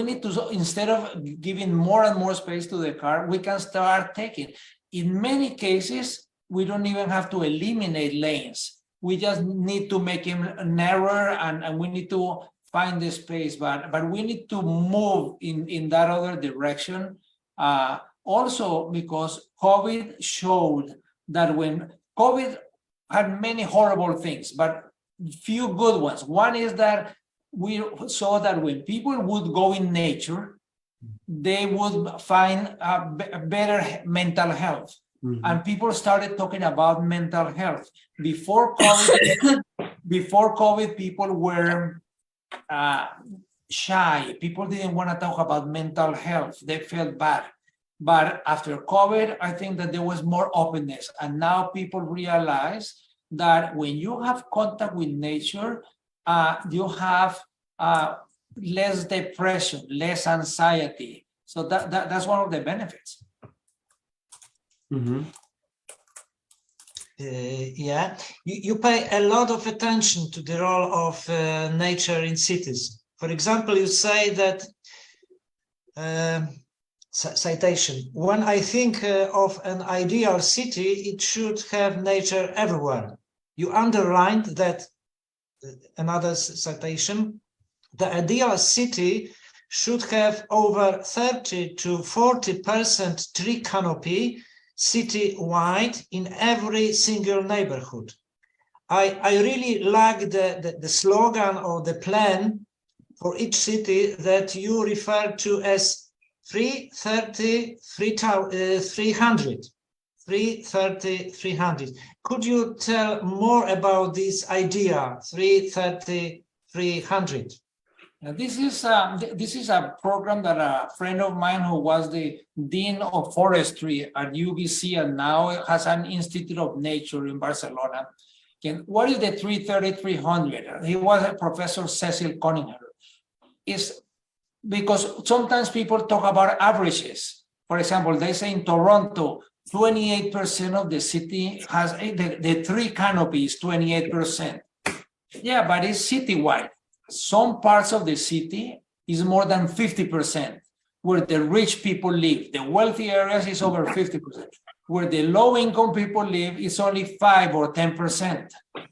need to, instead of giving more and more space to the car, we can start taking. In many cases, we don't even have to eliminate lanes. We just need to make them narrower, and we need to find the space, but we need to move in that other direction. Also because COVID showed that when COVID had many horrible things, but few good ones. One is that we saw that when people would go in nature, they would find a better mental health. Mm-hmm. And people started talking about mental health. Before COVID, people were shy. People didn't want to talk about mental health. They felt bad. But after COVID, I think that there was more openness. And now people realize that when you have contact with nature, you have less depression, less anxiety. So that's one of the benefits. Mm-hmm. Yeah, you pay a lot of attention to the role of nature in cities. For example, you say that, citation, when I think of an ideal city, it should have nature everywhere. You underlined that, another citation, the ideal city should have over 30 to 40% tree canopy city-wide in every single neighborhood. I really like the slogan or the plan for each city that you refer to as 330-300. Could you tell more about this idea, 330-300? This is a program that a friend of mine who was the Dean of Forestry at UBC and now has an Institute of Nature in Barcelona. What is the 330-300? He was a Professor Cecil Cunningham. Is because sometimes people talk about averages. For example, they say in Toronto, 28% of the city has the tree canopy is 28%. Yeah, but it's citywide. Some parts of the city is more than 50%, where the rich people live. The wealthy areas is over 50%. Where the low-income people live, it's only 5 or 10%.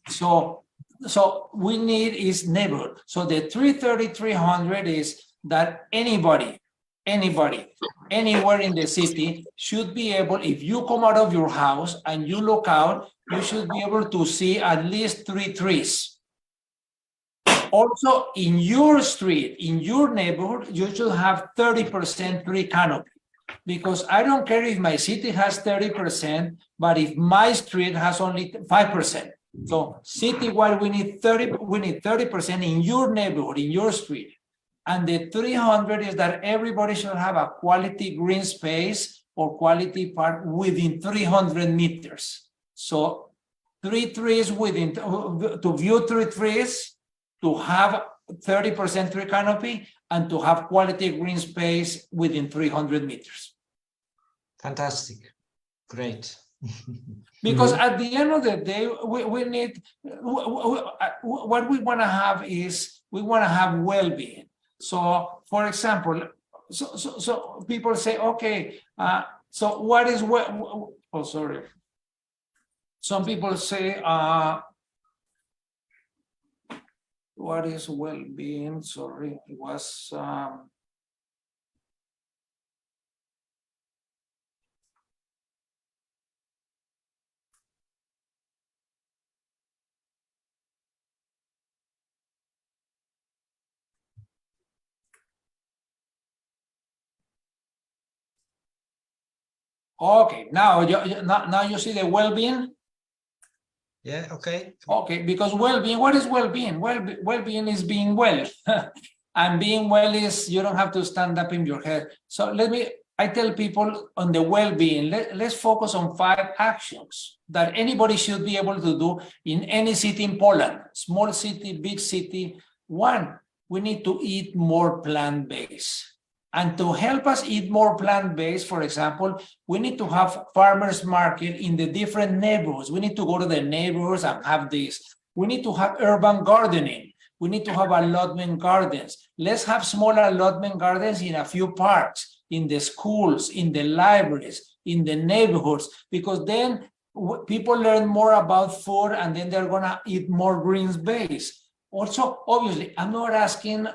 So we need is neighborhood. So the 330-300 is that anybody, anywhere in the city should be able, if you come out of your house and you look out, you should be able to see at least 3 trees. Also, in your street, in your neighborhood, you should have 30% tree canopy. Because I don't care if my city has 30%, but if my street has only 5%. So citywide, we need 30% in your neighborhood, in your street. And the 300 is that everybody should have a quality green space or quality park within 300 meters. So 3 trees within, to view 3 trees, to have 30% tree canopy, and to have quality green space within 300 meters. Fantastic. Great. Because at the end of the day, we need, what we want to have is, we want to have well-being. So, for example, so people say, okay, so what is well? Oh, sorry. Some people say, what is well-being? Sorry, it was. Okay, now you see the well-being. Yeah, okay. Okay, because well-being, what is well-being? Well-being is being well. And being well is you don't have to stand up in your head. So I tell people on the well-being, let's focus on 5 actions that anybody should be able to do in any city in Poland, small city, big city. 1, we need to eat more plant-based. And to help us eat more plant-based, for example, we need to have farmers market in the different neighborhoods. We need to go to the neighborhoods and have this. We need to have urban gardening. We need to have allotment gardens. Let's have smaller allotment gardens in a few parks, in the schools, in the libraries, in the neighborhoods, because then people learn more about food and then they're gonna eat more green space. Also, obviously, I'm not asking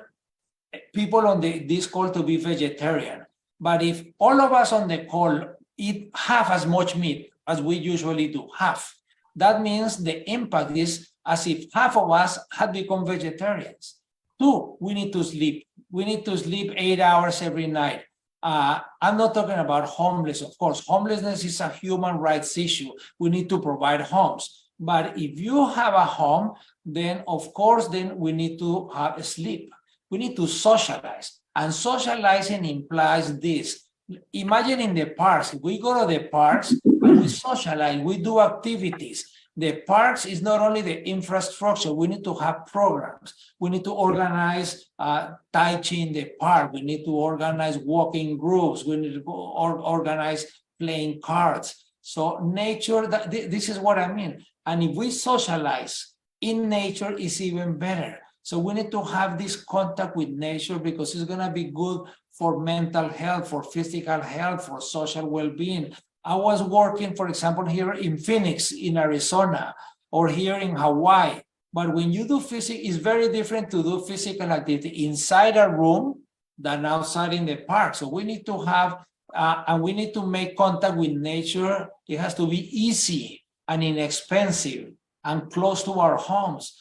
people on this call to be vegetarian, but if all of us on the call eat half as much meat as we usually do, half, that means the impact is as if half of us had become vegetarians. 2, we need to sleep. We need to sleep 8 hours every night. I'm not talking about homeless, of course. Homelessness is a human rights issue. We need to provide homes. But if you have a home, then of course, then we need to have sleep. We need to socialize, and socializing implies this. Imagine in the parks, we go to the parks and we socialize, we do activities. The parks is not only the infrastructure, we need to have programs. We need to organize Tai Chi in the park. We need to organize walking groups. We need to organize playing cards. So nature, this is what I mean. And if we socialize in nature, it's even better. So we need to have this contact with nature because it's going to be good for mental health, for physical health, for social well-being. I was working, for example, here in Phoenix, in Arizona, or here in Hawaii. But when you do physics, it's very different to do physical activity inside a room than outside in the park. So we need to have, and we need to make contact with nature. It has to be easy and inexpensive and close to our homes.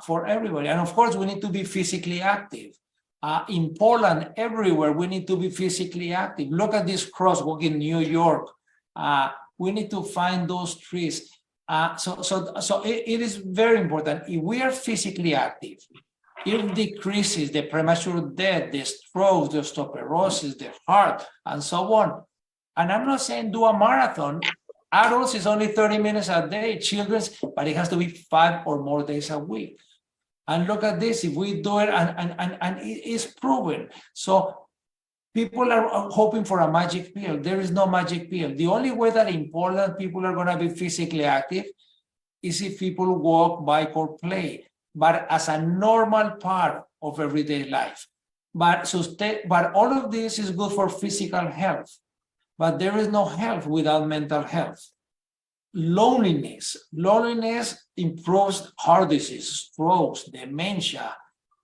For everybody. And of course, we need to be physically active. In Poland, everywhere, we need to be physically active. Look at this crosswalk in New York. We need to find those trees. So it is very important. If we are physically active, it decreases the premature death, the strokes, the osteoporosis, the heart, and so on. And I'm not saying do a marathon. Adults is only 30 minutes a day, children's, but it has to be 5 or more days a week. And look at this, if we do it, and it is proven. So people are hoping for a magic pill. There is no magic pill. The only way that in Poland people are going to be physically active is if people walk, bike, or play, but as a normal part of everyday life. But all of this is good for physical health. But there is no health without mental health. Loneliness improves heart disease, strokes, dementia,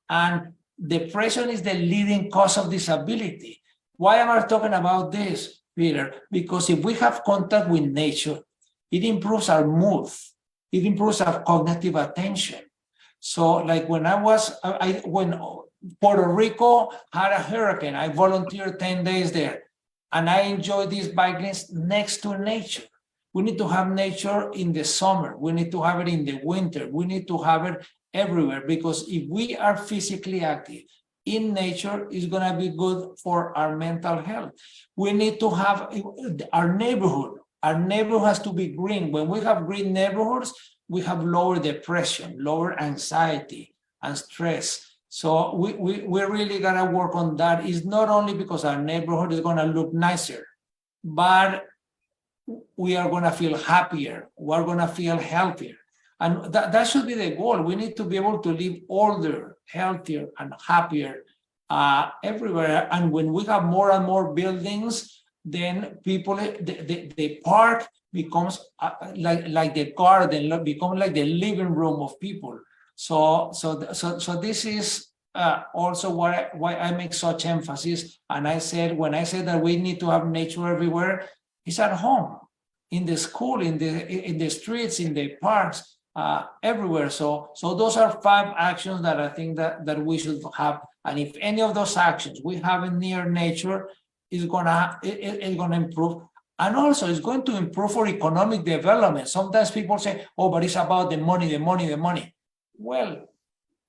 and depression is the leading cause of disability. Why am I talking about this, Peter? Because if we have contact with nature, it improves our mood, it improves our cognitive attention. So like when when Puerto Rico had a hurricane, I volunteered 10 days there, and I enjoy these bike lanes next to nature. We need to have nature in the summer. We need to have it in the winter. We need to have it everywhere, because if we are physically active in nature, it's going to be good for our mental health. We need to have our neighborhood. Our neighborhood has to be green. When we have green neighborhoods, we have lower depression, lower anxiety and stress. So we really got to work on that. It's not only because our neighborhood is going to look nicer, but we are going to feel happier. We're going to feel healthier. And that should be the goal. We need to be able to live older, healthier, and happier everywhere. And when we have more and more buildings, then people, the park becomes like the garden, become like the living room of people. So this is also why I make such emphasis. And when I said that we need to have nature everywhere, it's at home, in the school, in the streets, in the parks, everywhere. So those are 5 actions that I think that we should have. And if any of those actions we have in near nature, it's gonna improve. And also it's going to improve for economic development. Sometimes people say, oh, but it's about the money, the money, the money. Well,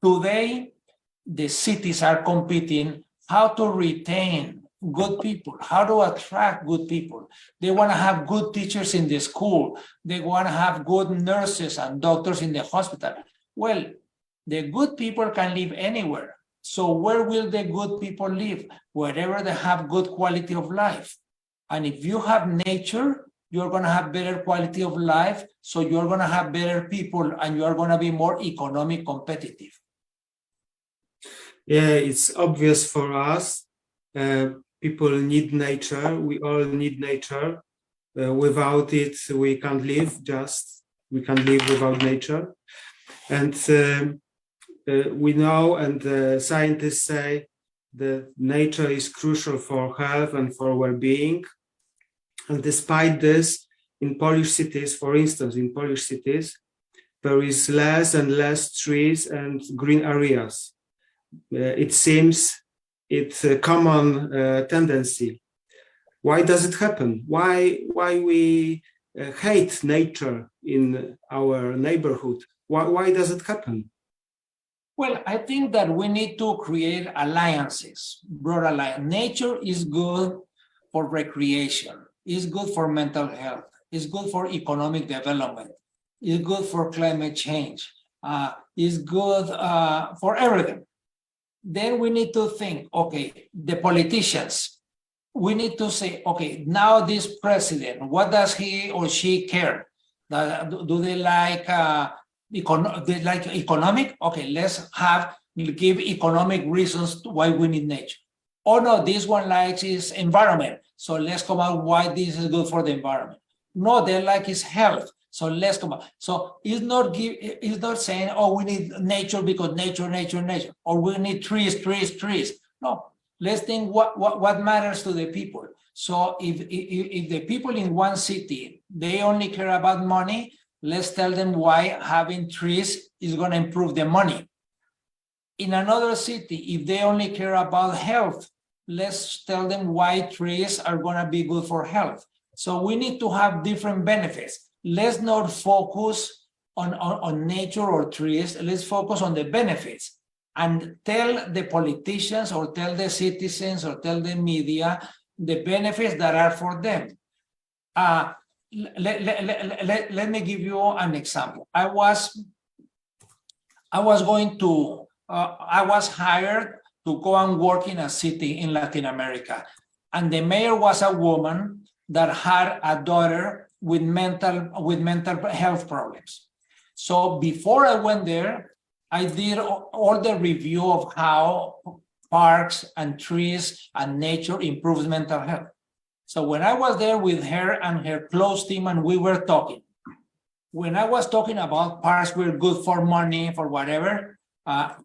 today the cities are competing how to retain good people, how to attract good people. They want to have good teachers in the school. They want to have good nurses and doctors in the hospital. Well, the good people can live anywhere. So where will the good people live? Wherever they have good quality of life. And if you have nature, you're going to have better quality of life. So you're going to have better people, and you are going to be more economic competitive. Yeah, it's obvious for us. People need nature. We all need nature. Without it, we can't live. We can't live without nature. And we know, and scientists say that nature is crucial for health and for well-being. And despite this, in Polish cities, for instance, there is less and less trees and green areas. It seems it's a common tendency. Why does it happen? Why we hate nature in our neighborhood? Why does it happen? Well, I think that we need to create alliances, broad alliances. Nature is good for recreation. It's good for mental health. It's good for economic development. It's good for climate change. It's good for everything. Then we need to think, okay, the politicians, we need to say, okay, now this president, what does he or she care? Do they like economic? Okay, let's give economic reasons why we need nature. Oh no, this one likes his environment. So let's come out why this is good for the environment. No, they like his health. So let's come out. So it's not saying, oh, we need nature because nature, or we need trees. No, let's think what matters to the people. So if the people in one city, they only care about money, let's tell them why having trees is going to improve the money. In another city, if they only care about health, let's tell them why trees are going to be good for health. So we need to have different benefits. Let's not focus on nature or trees. Let's focus on the benefits and tell the politicians or tell the citizens or tell the media the benefits that are for them. Let me give you an example. I was hired to go and work in a city in Latin America, and the mayor was a woman that had a daughter with mental health problems. So before I went there, I did all the review of how parks and trees and nature improves mental health. So when I was there with her and her close team and we were talking, when I was talking about parks were good for money, for whatever,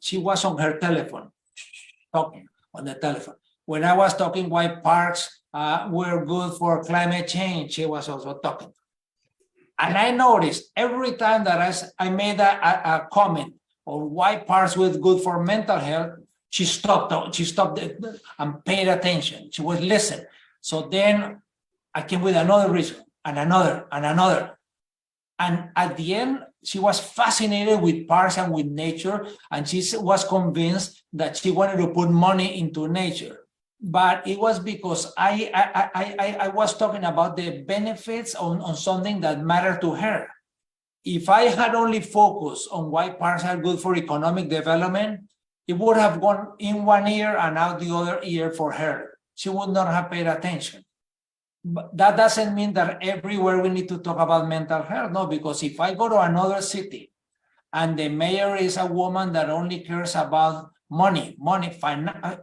she was on her telephone, talking on the telephone. When I was talking why parks were good for climate change, she was also talking. And I noticed every time that I made a comment or why parks were good for mental health, she stopped and paid attention. She was listening. So then I came with another reason and another and another. And at the end, she was fascinated with parks and with nature, and she was convinced that she wanted to put money into nature. But it was because I was talking about the benefits on something that mattered to her. If I had only focused on why parks are good for economic development, it would have gone in one ear and out the other ear for her. She would not have paid attention. But that doesn't mean that everywhere we need to talk about mental health. No, because if I go to another city and the mayor is a woman that only cares about money,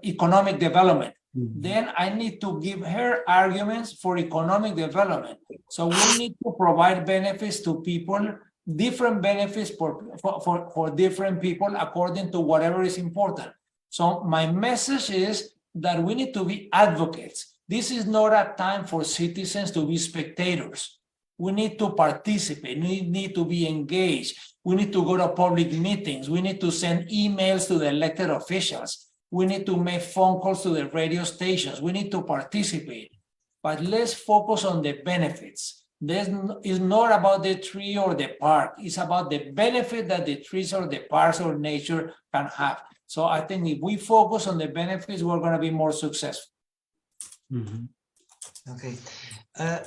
economic development, then I need to give her arguments for economic development. So we need to provide benefits to people, different benefits for different people according to whatever is important. So my message is that we need to be advocates. This is not a time for citizens to be spectators. We need to participate. We need to be engaged. We need to go to public meetings. We need to send emails to the elected officials. We need to make phone calls to the radio stations. We need to participate. But let's focus on the benefits. This is not about the tree or the park. It's about the benefit that the trees or the parks or nature can have. So I think if we focus on the benefits, we're going to be more successful. Okay.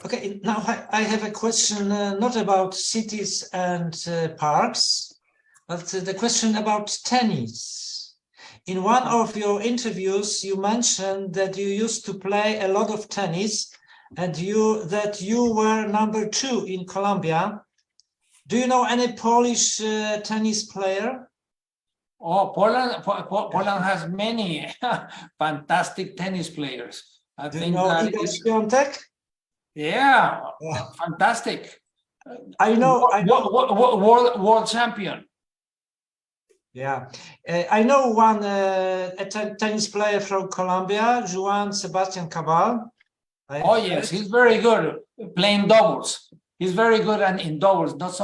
Okay, now I have a question not about cities and parks, but the question about tennis. In one of your interviews, you mentioned that you used to play a lot of tennis and that you were number 2 in Colombia. Do you know any Polish tennis player? Oh, Poland has many fantastic tennis players. I Do you think know that Iga is, Świątek? yeah, Yeah. fantastic. I know. World champion. Yeah, I know one tennis player from Colombia, Juan Sebastian Cabal. Oh yes, he's very good playing doubles. He's very good in doubles, not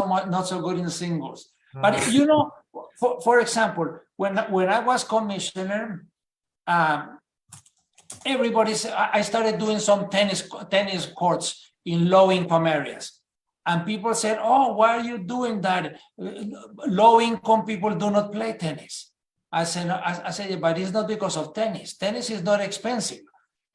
so good in singles. But you know, for example, when I was commissioner, I started doing some tennis courts in low-income areas. And people said, oh, why are you doing that? Low-income people do not play tennis. I said, but it's not because of tennis. Tennis is not expensive.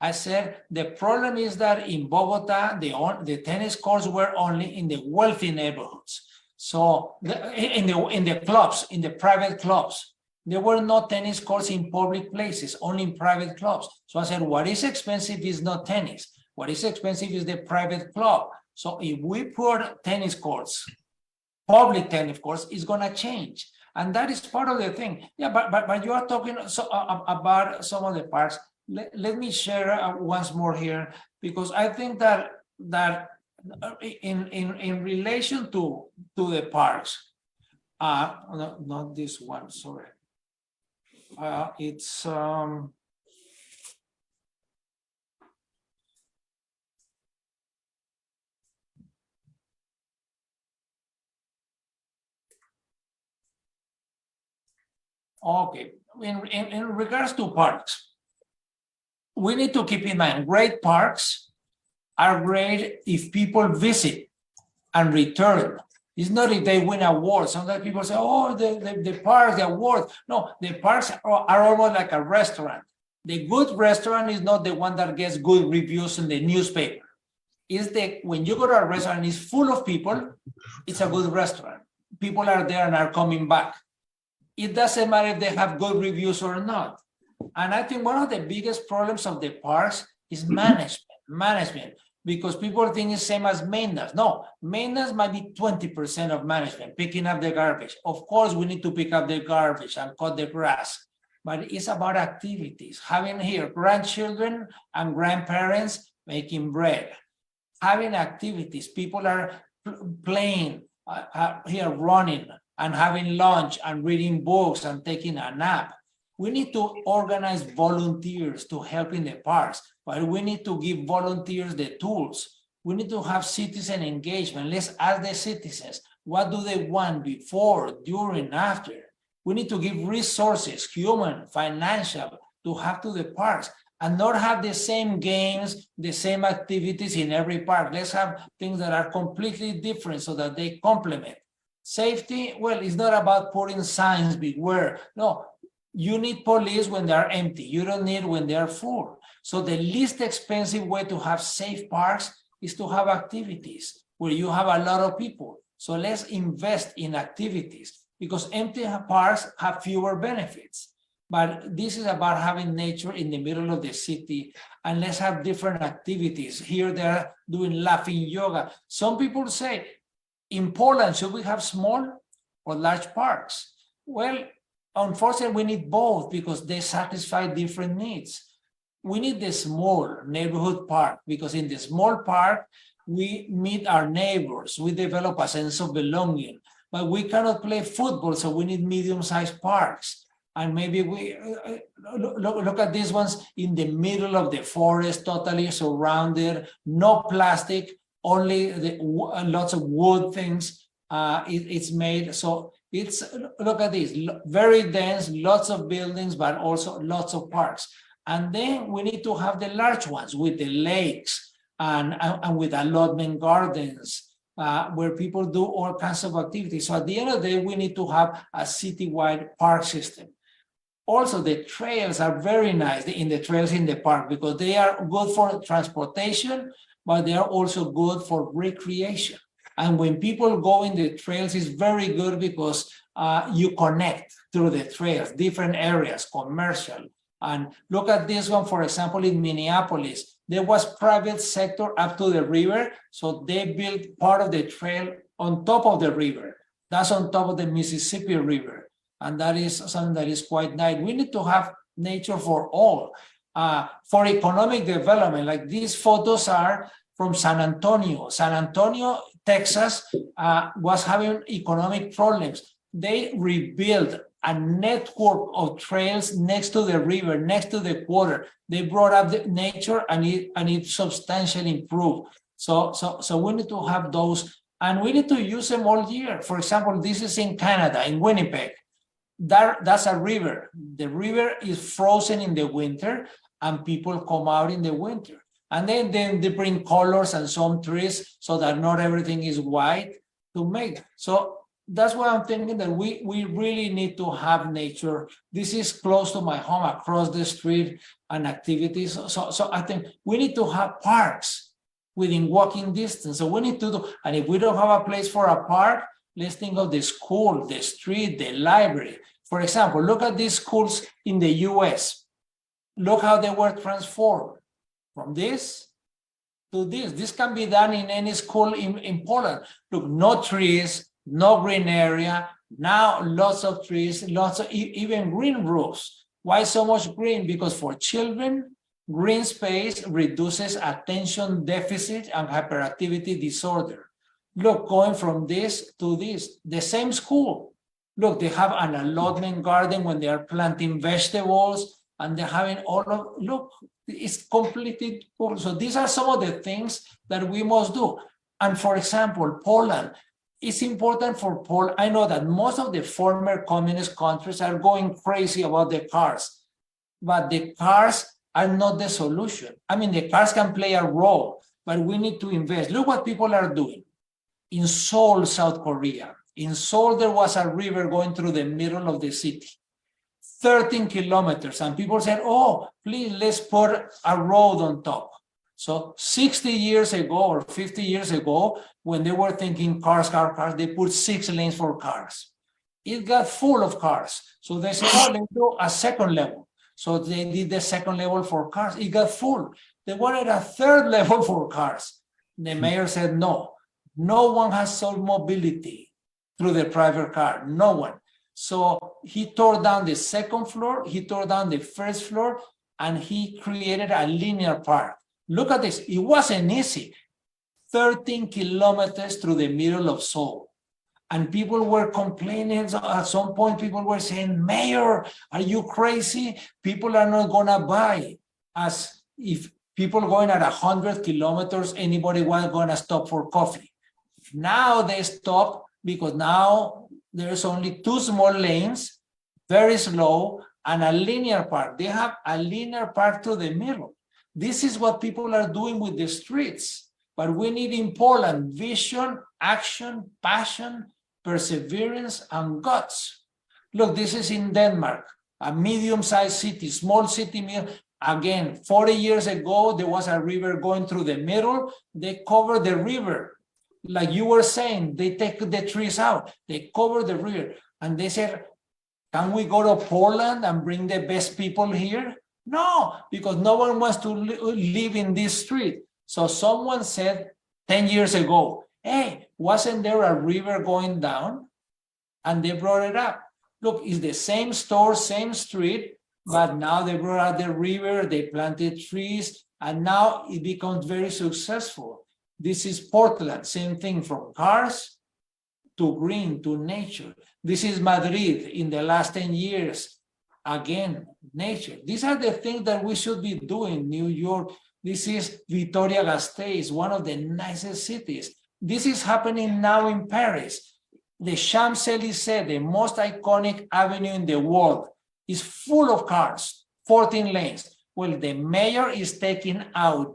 I said, the problem is that in Bogota, the tennis courts were only in the wealthy neighborhoods. So in the clubs, in the private clubs. There were no tennis courts in public places, only in private clubs. So I said, what is expensive is not tennis. What is expensive is the private club. So if we put tennis courts, public tennis courts, it's going to change. And that is part of the thing. Yeah, but you are talking about some of the parks. Let me share once more here, because I think that in relation to the parks, no, not this one, sorry. It's okay. In regards to parks, we need to keep in mind great parks are great if people visit and return. It's not if they win awards. Sometimes people say, oh, the parks, the awards. No, the parks are almost like a restaurant. The good restaurant is not the one that gets good reviews in the newspaper. It's when you go to a restaurant and it's full of people, it's a good restaurant. People are there and are coming back. It doesn't matter if they have good reviews or not. And I think one of the biggest problems of the parks is management. Because people think it's same as maintenance. No, maintenance might be 20% of management, picking up the garbage. Of course, we need to pick up the garbage and cut the grass, but it's about activities. Having here grandchildren and grandparents making bread, having activities. People are playing here, running and having lunch and reading books and taking a nap. We need to organize volunteers to help in the parks, but we need to give volunteers the tools. We need to have citizen engagement. Let's ask the citizens, what do they want before, during, after? We need to give resources, human, financial, to have to the parks, and not have the same games, the same activities in every park. Let's have things that are completely different so that they complement. Safety, well, it's not about putting signs, beware. No, you need police when they are empty. You don't need when they are full. So the least expensive way to have safe parks is to have activities where you have a lot of people. So let's invest in activities, because empty parks have fewer benefits. But this is about having nature in the middle of the city, and let's have different activities. Here they're doing laughing yoga. Some people say, in Poland, should we have small or large parks? Well, unfortunately, we need both because they satisfy different needs. We need the small neighborhood park, because in the small park, we meet our neighbors, we develop a sense of belonging, but we cannot play football, so we need medium-sized parks. And maybe we look at these ones in the middle of the forest, totally surrounded, no plastic, only lots of wood things. It's made, so it's, look at this, very dense, lots of buildings, but also lots of parks. And then we need to have the large ones with the lakes and with allotment gardens, where people do all kinds of activities. So at the end of the day, we need to have a citywide park system. Also, the trails are very nice in the trails in the park, because they are good for transportation, but they are also good for recreation. And when people go in the trails, it's very good because you connect through the trails, different areas, commercial. And look at this one, for example, in Minneapolis, there was private sector up to the river. So they built part of the trail on top of the river. That's on top of the Mississippi River. And that is something that is quite nice. We need to have nature for all. For economic development, like these photos are from San Antonio. San Antonio, Texas, was having economic problems. They rebuilt a network of trails next to the river, next to the water. They brought up the nature, and it substantially improved. So we need to have those, and we need to use them all year. For example, this is in Canada, in Winnipeg. That's a river. The river is frozen in the winter, and people come out in the winter. And then they bring colors and some trees so that not everything is white to make. So that's why I'm thinking that we really need to have nature. This is close to my home, across the street, and activities. So I think we need to have parks within walking distance. So we need to do, and if we don't have a place for a park, let's think of the school, the street, the library. For example, look at these schools in the US. Look how they were transformed from this to this. This can be done in any school in Poland. Look, no trees, no green area. Now lots of trees, lots of even green roofs. Why so much green? Because for children, green space reduces attention deficit and hyperactivity disorder. Look, going from this to this, the same school. Look, they have an allotment garden when they are planting vegetables, and they're having all of, look, it's completely cool. So these are some of the things that we must do. And for example, Poland, it's important for Poland. I know that most of the former communist countries are going crazy about the cars, but the cars are not the solution. I mean, the cars can play a role, but we need to invest. Look what people are doing. In Seoul, South Korea. In Seoul, there was a river going through the middle of the city, 13 kilometers. And people said, oh, please, let's put a road on top. So 60 years ago or 50 years ago, when they were thinking cars, they put 6 lanes for cars. It got full of cars. So they said, oh, let's do a second level. So they did the second level for cars. It got full. They wanted a third level for cars. The mayor said, no. No one has solved mobility through the private car, no one. So he tore down the second floor, he tore down the first floor, and he created a linear park. Look at this, it wasn't easy. 13 kilometers through the middle of Seoul. And people were complaining, so at some point people were saying, Mayor, are you crazy? People are not gonna buy. As if people going at 100 kilometers, anybody was gonna stop for coffee. Now they stop because now there's only 2 small lanes very slow, and a linear park. They have a linear park to the middle. This is what people are doing with the streets. But we need in Poland vision, action, passion, perseverance, and guts. Look, this is in Denmark, a medium-sized city, small city. Again, 40 years ago, there was a river going through the middle. They covered the river. Like you were saying, they take the trees out. They cover the river. And they said, can we go to Poland and bring the best people here? No, because no one wants to live in this street. So someone said 10 years ago, hey, wasn't there a river going down? And they brought it up. Look, it's the same store, same street, but now they brought out the river, they planted trees, and now it becomes very successful. This is Portland, same thing, from cars to green to nature. This is Madrid in the last 10 years. Again, nature. These are the things that we should be doing. New York, this is Vitoria-Gasteiz, one of the nicest cities. This is happening now in Paris. The Champs-Élysées, the most iconic avenue in the world, is full of cars, 14 lanes. Well, the mayor is taking out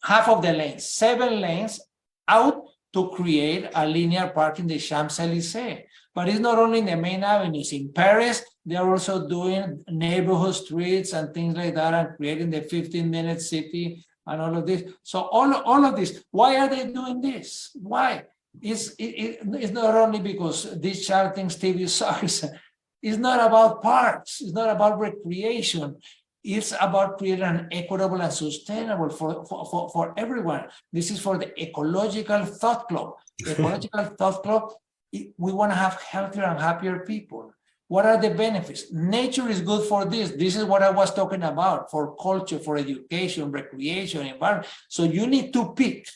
half of the lanes, 7 lanes out to create a linear park in the Champs-Élysées. But it's not only in the main avenues. In Paris, they're also doing neighborhood streets and things like that and creating the 15-minute city and all of this. So all of this, why are they doing this? Why? It's not only because this child thinks TV sucks. It's not about parks. It's not about recreation. It's about creating an equitable and sustainable for everyone. This is for the ecological thought club. The ecological thought club, we want to have healthier and happier people. What are the benefits? Nature is good for this. This is what I was talking about, for culture, for education, recreation, environment. So you need to pick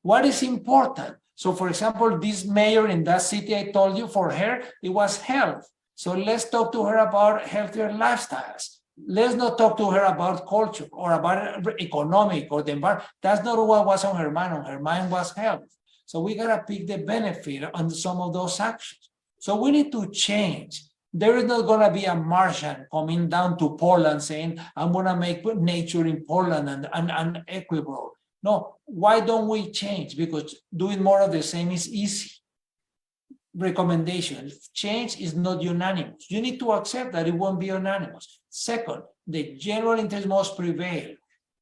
what is important. So for example, this mayor in that city I told you, for her, it was health. So let's talk to her about healthier lifestyles. Let's not talk to her about culture or about economic or the environment. That's not what was on her mind. On her mind was health. So we gotta pick the benefit on some of those actions. So we need to change. There is not gonna be a Martian coming down to Poland saying, I'm gonna make nature in Poland and equitable. No, why don't we change? Because doing more of the same is easy. Recommendation, change is not unanimous. You need to accept that it won't be unanimous. Second, the general interest must prevail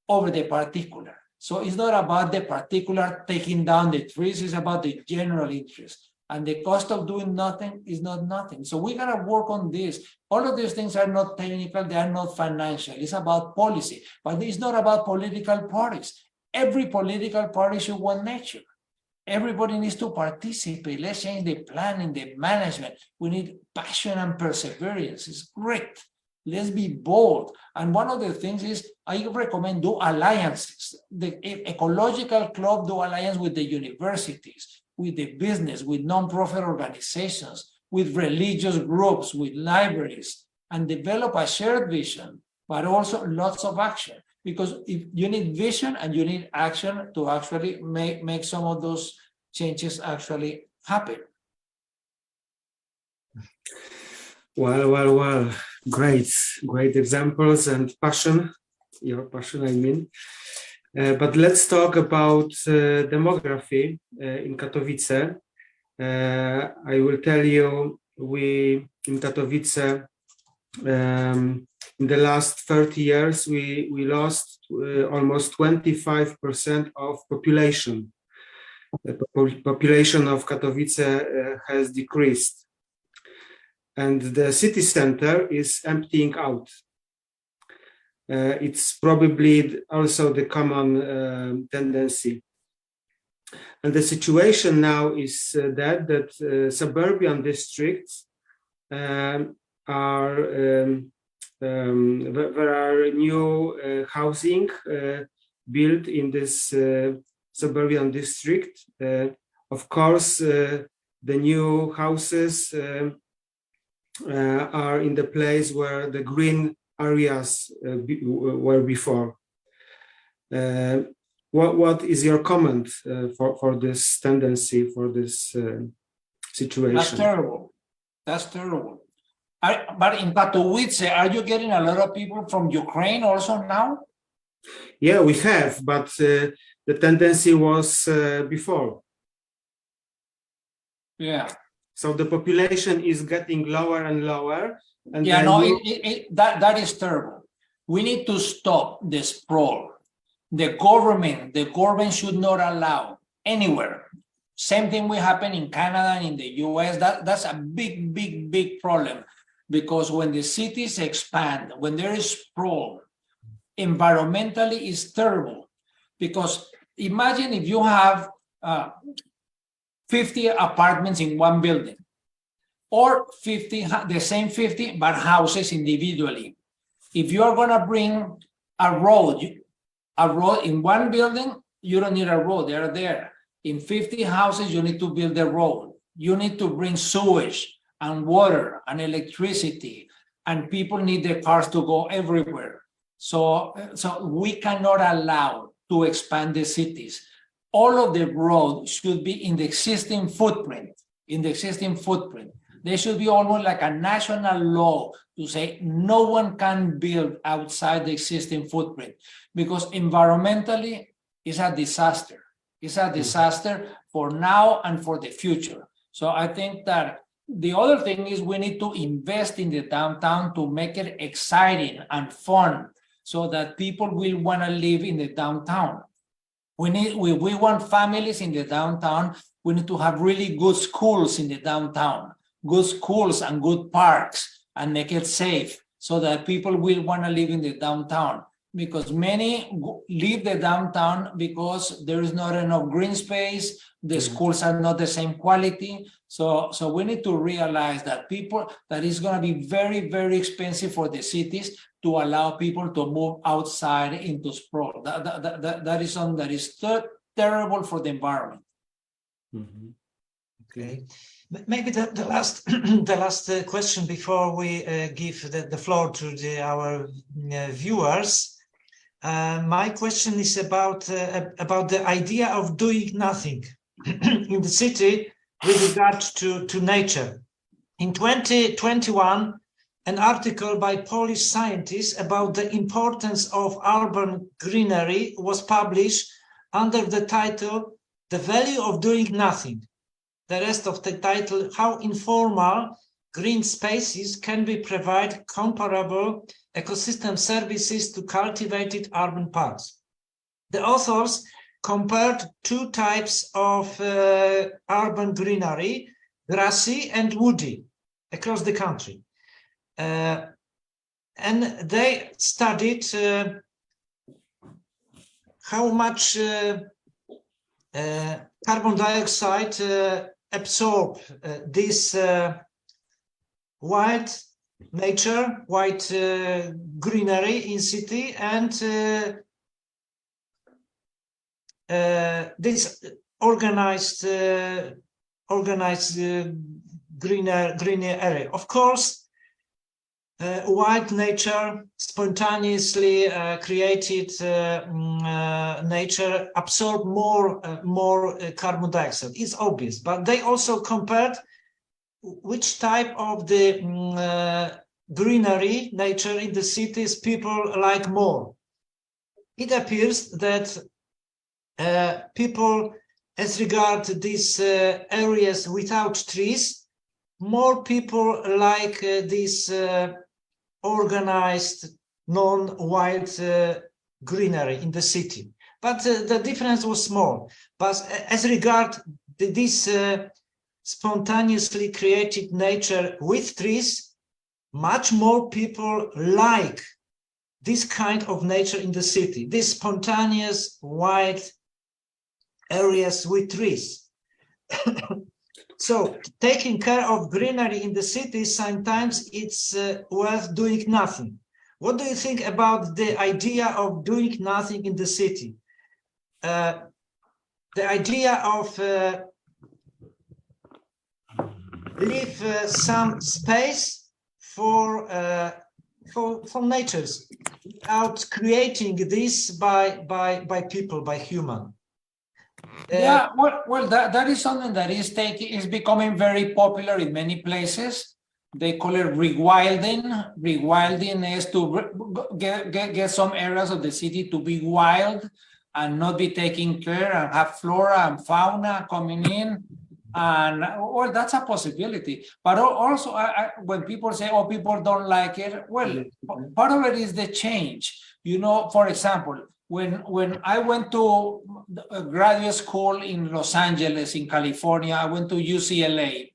over the particular. So it's not about the particular taking down the trees, it's about the general interest. And the cost of doing nothing is not nothing. So we gotta work on this. All of these things are not technical, they are not financial. It's about policy, but it's not about political parties. Every political party should want nature. Everybody needs to participate. Let's change the planning, the management. We need passion and perseverance. It's great. Let's be bold. And one of the things is, I recommend do alliances. The ecological club do alliance with the universities, with the business, with non-profit organizations, with religious groups, with libraries, and develop a shared vision, but also lots of action. Because if you need vision and you need action to actually make some of those changes actually happen. Well, great examples and passion, your passion, I mean. But let's talk about demography in Katowice. I will tell you, we in Katowice, in the last 30 years, we lost almost 25% of population. The population of Katowice has decreased. And the city center is emptying out. It's probably also the common tendency. And the situation now is that suburban districts there are new housing built in this suburban district. Of course, the new houses are in the place where the green areas were before. What is your comment for this tendency, for this situation? That's terrible. That's terrible. But in Katowice, are you getting a lot of people from Ukraine also now? Yeah, we have, but the tendency was before. Yeah. So the population is getting lower and lower. And Yeah, then no, you- that is terrible. We need to stop the sprawl. The government should not allow anywhere. Same thing will happen in Canada and in the US. That's a big problem, because when the cities expand, when there is sprawl, environmentally is terrible. Because imagine if you have 50 apartments in one building, or 50, the same 50, but houses individually. If you are gonna bring a road in one building, you don't need a road, they're there. In 50 houses, you need to build a road. You need to bring sewage and water and electricity, and people need their cars to go everywhere. So we cannot allow to expand the cities. All of the roads should be in the existing footprint, There should be almost like a national law to say no one can build outside the existing footprint, because environmentally it's a disaster. It's a disaster for now and for the future. So I think that the other thing is we need to invest in the downtown to make it exciting and fun, so that people will want to live in the downtown. We want families in the downtown. We need to have really good schools in the downtown, good schools and good parks, and make it safe so that people will want to live in the downtown. Because many leave the downtown because there is not enough green space, the schools are not the same quality. So we need to realize that it's going to be very expensive for the cities to allow people to move outside into sprawl. That is something that is terrible for the environment. Mm-hmm. Okay, maybe the last the last question before we give the floor to our viewers. My question is about the idea of doing nothing in the city with regard to nature. In 2021, an article by Polish scientists about the importance of urban greenery was published under the title "The Value of Doing Nothing." The rest of the title, "How Informal Green Spaces Can Be Provide Comparable Ecosystem Services to Cultivated Urban Parks." The authors compared two types of urban greenery, grassy and woody, across the country. And they studied how much carbon dioxide absorb this wild nature, white greenery in city, and this organized green area. Of course, wild nature, spontaneously created nature absorb more carbon dioxide. It's obvious, but they also compared which type of the greenery nature in the cities people like more. It appears that people, as regard these areas without trees, more people like this organized, non-wild greenery in the city. But the difference was small. But as regard this spontaneously created nature with trees, much more people like this kind of nature in the city, these spontaneous wild areas with trees. So taking care of greenery in the city, sometimes it's worth doing nothing. What do you think about the idea of doing nothing in the city? The idea of leave some space for natures without creating this by people, by human. Yeah, well, that is something that is becoming very popular in many places. They call it rewilding. Rewilding is to get some areas of the city to be wild and not be taken care and have flora and fauna coming in. And well, that's a possibility. But also, when people say, oh, people don't like it, well, part of it is the change. You know, for example, when I went to a graduate school in Los Angeles, in California, I went to UCLA,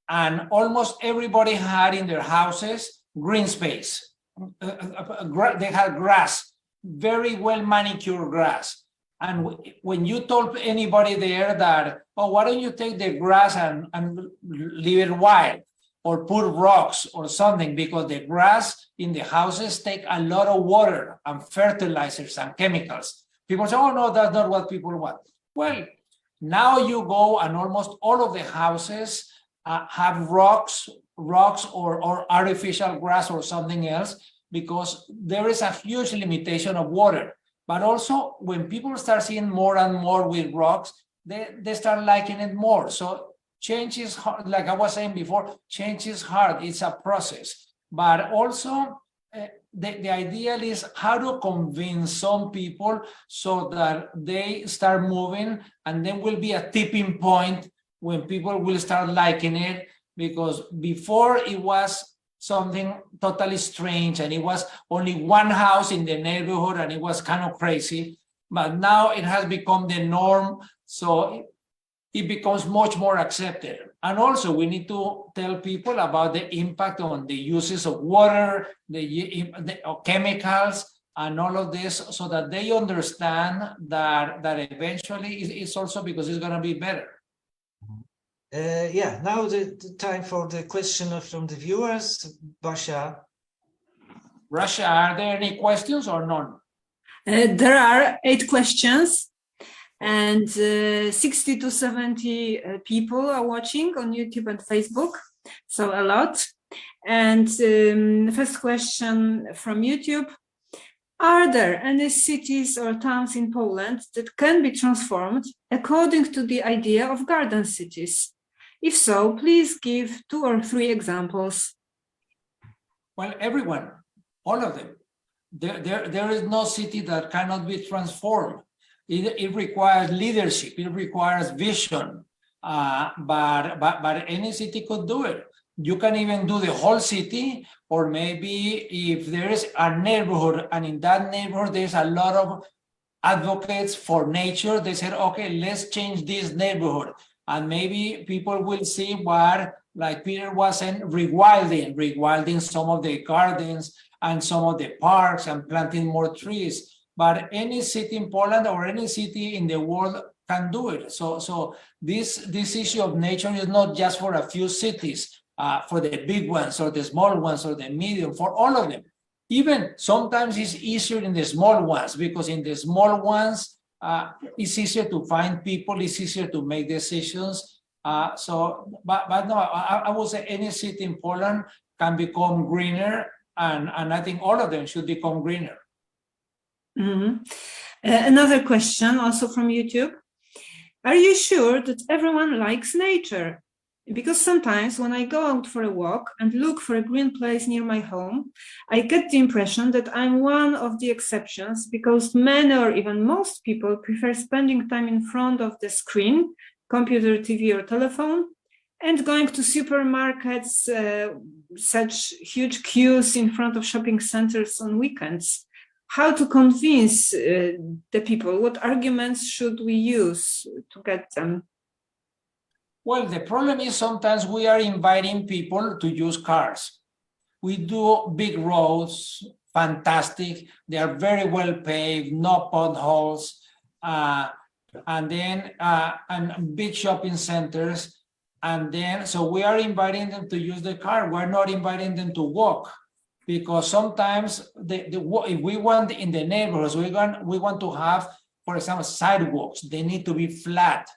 and almost everybody had in their houses green space. They had grass, very well manicured grass. And when you told anybody there that, oh, why don't you take the grass and leave it wild, or put rocks or something, because the grass in the houses take a lot of water and fertilizers and chemicals. People say, oh, no, that's not what people want. Well, now you go and almost all of the houses have rocks or artificial grass or something else, because there is a huge limitation of water. But also, when people start seeing more and more with rocks, they start liking it more. So change is hard. Like I was saying before, change is hard. It's a process. But also, the ideal is how to convince some people so that they start moving, and then will be a tipping point when people will start liking it. Because before it was something totally strange, and it was only one house in the neighborhood, and it was kind of crazy. But now it has become the norm, so it becomes much more accepted. And also, we need to tell people about the impact on the uses of water, the chemicals, and all of this, so that they understand that eventually it's also because it's going to be better. Yeah, now the time for the question from the viewers. Basia. Russia, are there any questions or none? There are 8 questions, and 60 to 70 people are watching on YouTube and Facebook, so a lot. And the first question from YouTube: are there any cities or towns in Poland that can be transformed according to the idea of garden cities? If so, please give 2 or 3 examples. Well, everyone, all of them. There is no city that cannot be transformed. It requires leadership. It requires vision. But any city could do it. You can even do the whole city, or maybe if there is a neighborhood, and in that neighborhood there's a lot of advocates for nature, they said, okay, let's change this neighborhood. And maybe people will see what, like Peter was saying, rewilding some of the gardens and some of the parks, and planting more trees. But any city in Poland or any city in the world can do it. So this issue of nature is not just for a few cities, for the big ones or the small ones or the medium, for all of them. Even sometimes it's easier in the small ones, because in the small ones, it's easier to find people, it's easier to make decisions. But no, I would say any city in Poland can become greener, and I think all of them should become greener. Mm-hmm. Another question, also from YouTube: are you sure that everyone likes nature? Because sometimes when I go out for a walk and look for a green place near my home, I get the impression that I'm one of the exceptions, because many or even most people prefer spending time in front of the screen, computer, TV, or telephone, and going to supermarkets, such huge queues in front of shopping centers on weekends. How to convince the people? What arguments should we use to get them? Well, the problem is sometimes we are inviting people to use cars. We do big roads, fantastic. They are very well paved, no potholes, and big shopping centers. And then, so we are inviting them to use the car. We're not inviting them to walk, because sometimes if we want in the neighborhoods, we want to have, for example, sidewalks. They need to be flat.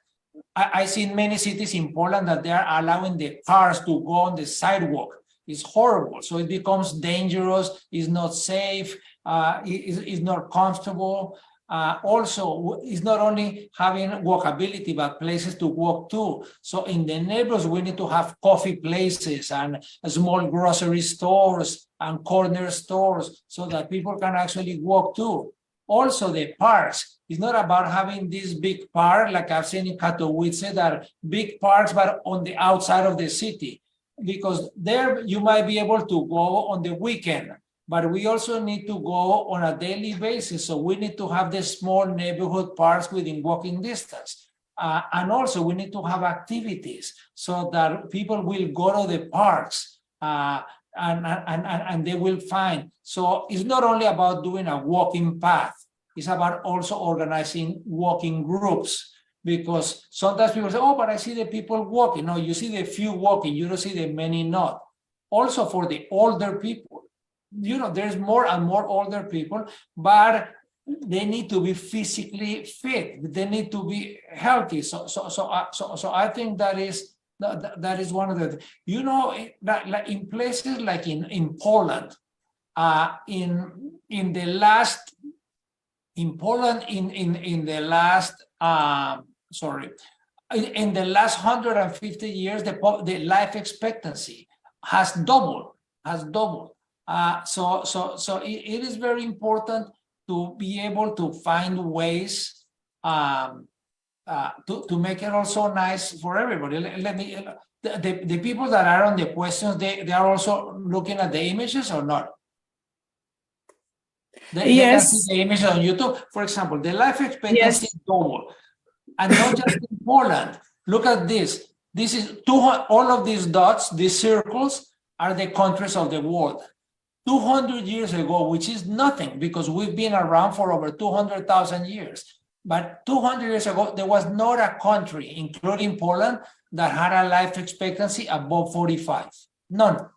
I see in many cities in Poland that they are allowing the cars to go on the sidewalk. It's horrible. So it becomes dangerous. It's not safe. It's not comfortable. Also, it's not only having walkability, but places to walk to. So in the neighborhoods, we need to have coffee places and small grocery stores and corner stores so that people can actually walk to. Also, the parks. It's not about having this big park like I've seen in Katowice, that are big parks, but on the outside of the city, because there you might be able to go on the weekend, but we also need to go on a daily basis. So we need to have the small neighborhood parks within walking distance. And also we need to have activities so that people will go to the parks and they will find. So it's not only about doing a walking path, it's about also organizing walking groups, because sometimes people say, oh, but I see the people walking. No, you see the few walking, you don't see the many not. Also for the older people, there's more and more older people, but they need to be physically fit. They need to be healthy. So I think that is one of the, like in places like in Poland, in the last 150 years, the life expectancy has doubled. So it is very important to be able to find ways to make it also nice for everybody. The people that are on the questions, they are also looking at the images or not? They can see the images on YouTube. For example, the life expectancy is double. And not just in Poland. Look at this. This is all of these dots, these circles, are the countries of the world. 200 years ago, which is nothing because we've been around for over 200,000 years. But 200 years ago, there was not a country, including Poland, that had a life expectancy above 45. None.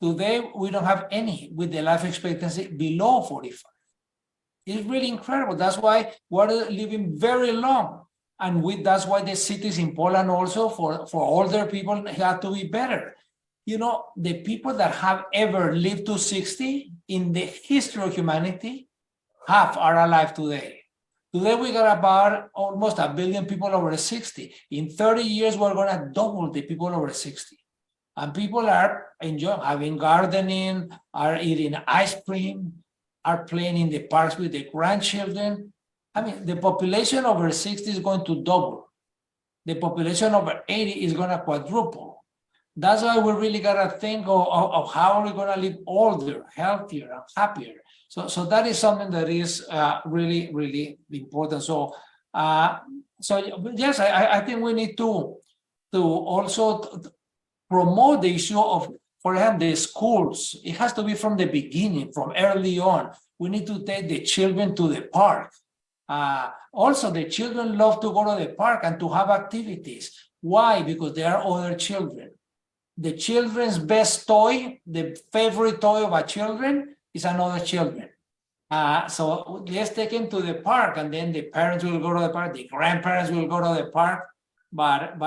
Today, we don't have any with the life expectancy below 45. It's really incredible. That's why we're living very long. And that's why the cities in Poland also for older people have to be better. The people that have ever lived to 60 in the history of humanity, half are alive today. Today we got about almost 1 billion people over 60. In 30 years, we're going to double the people over 60. And people are enjoying having gardening, are eating ice cream, are playing in the parks with the grandchildren. I mean, the population over 60 is going to double. The population over 80 is going to quadruple. That's why we really got to think of how we're going to live older, healthier, and happier. So that is something that is really, really important. So yes, I think we need to also promote the issue of, for example, the schools. It has to be from the beginning, from early on. We need to take the children to the park. Also, the children love to go to the park and to have activities. Why? Because there are other children. The children's best toy, the favorite toy of a children, is another children. So let's take them to the park, and then the parents will go to the park, the grandparents will go to the park. But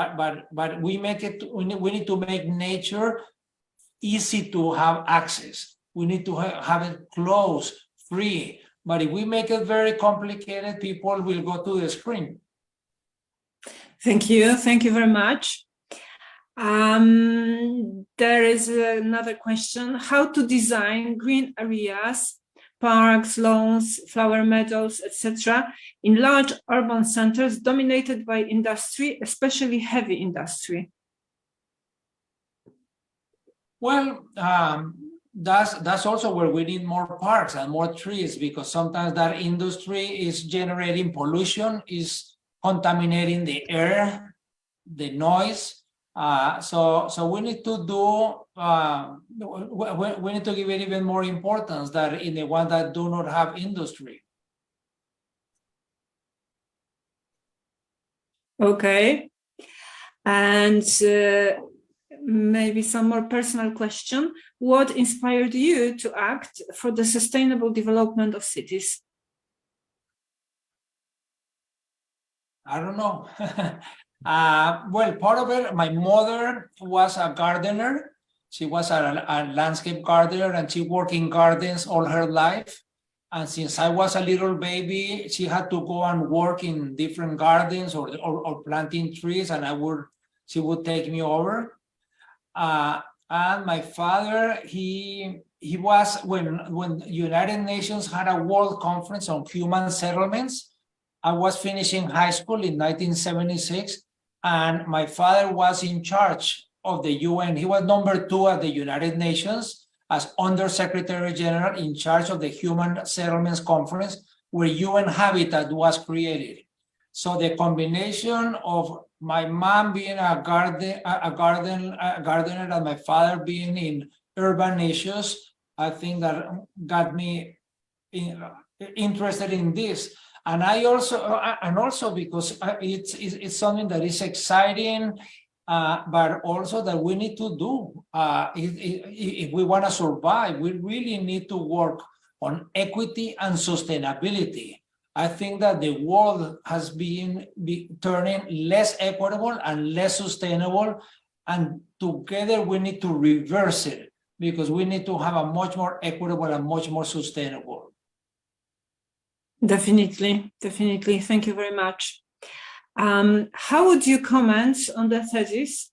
we need to make nature easy to have access. We need to have it close, free. But if we make it very complicated, people will go to the screen. Thank you very much. There is another question: how to design green areas, parks, lawns, flower meadows, etc., in large urban centers dominated by industry, especially heavy industry? Well, that's also where we need more parks and more trees, because sometimes that industry is generating pollution, is contaminating the air, the noise. So we need to we need to give it even more importance that in the ones that do not have industry. Okay, and maybe some more personal question. What inspired you to act for the sustainable development of cities? I don't know. Well, part of it, my mother was a gardener. She was a landscape gardener, and she worked in gardens all her life. And since I was a little baby, she had to go and work in different gardens or planting trees, and she would take me over. And my father, he was, when United Nations had a world conference on human settlements, I was finishing high school in 1976, and my father was in charge of the UN. He was number 2 at the United Nations as Undersecretary General in charge of the Human Settlements Conference, where UN Habitat was created. So the combination of my mom being a gardener and my father being in urban issues, I think that got me interested in this. And also because it's something that is exciting, but also that we need to do. If we want to survive, we really need to work on equity and sustainability. I think that the world has been turning less equitable and less sustainable, and together we need to reverse it, because we need to have a much more equitable and much more sustainable. Definitely. Thank you very much. How would you comment on the thesis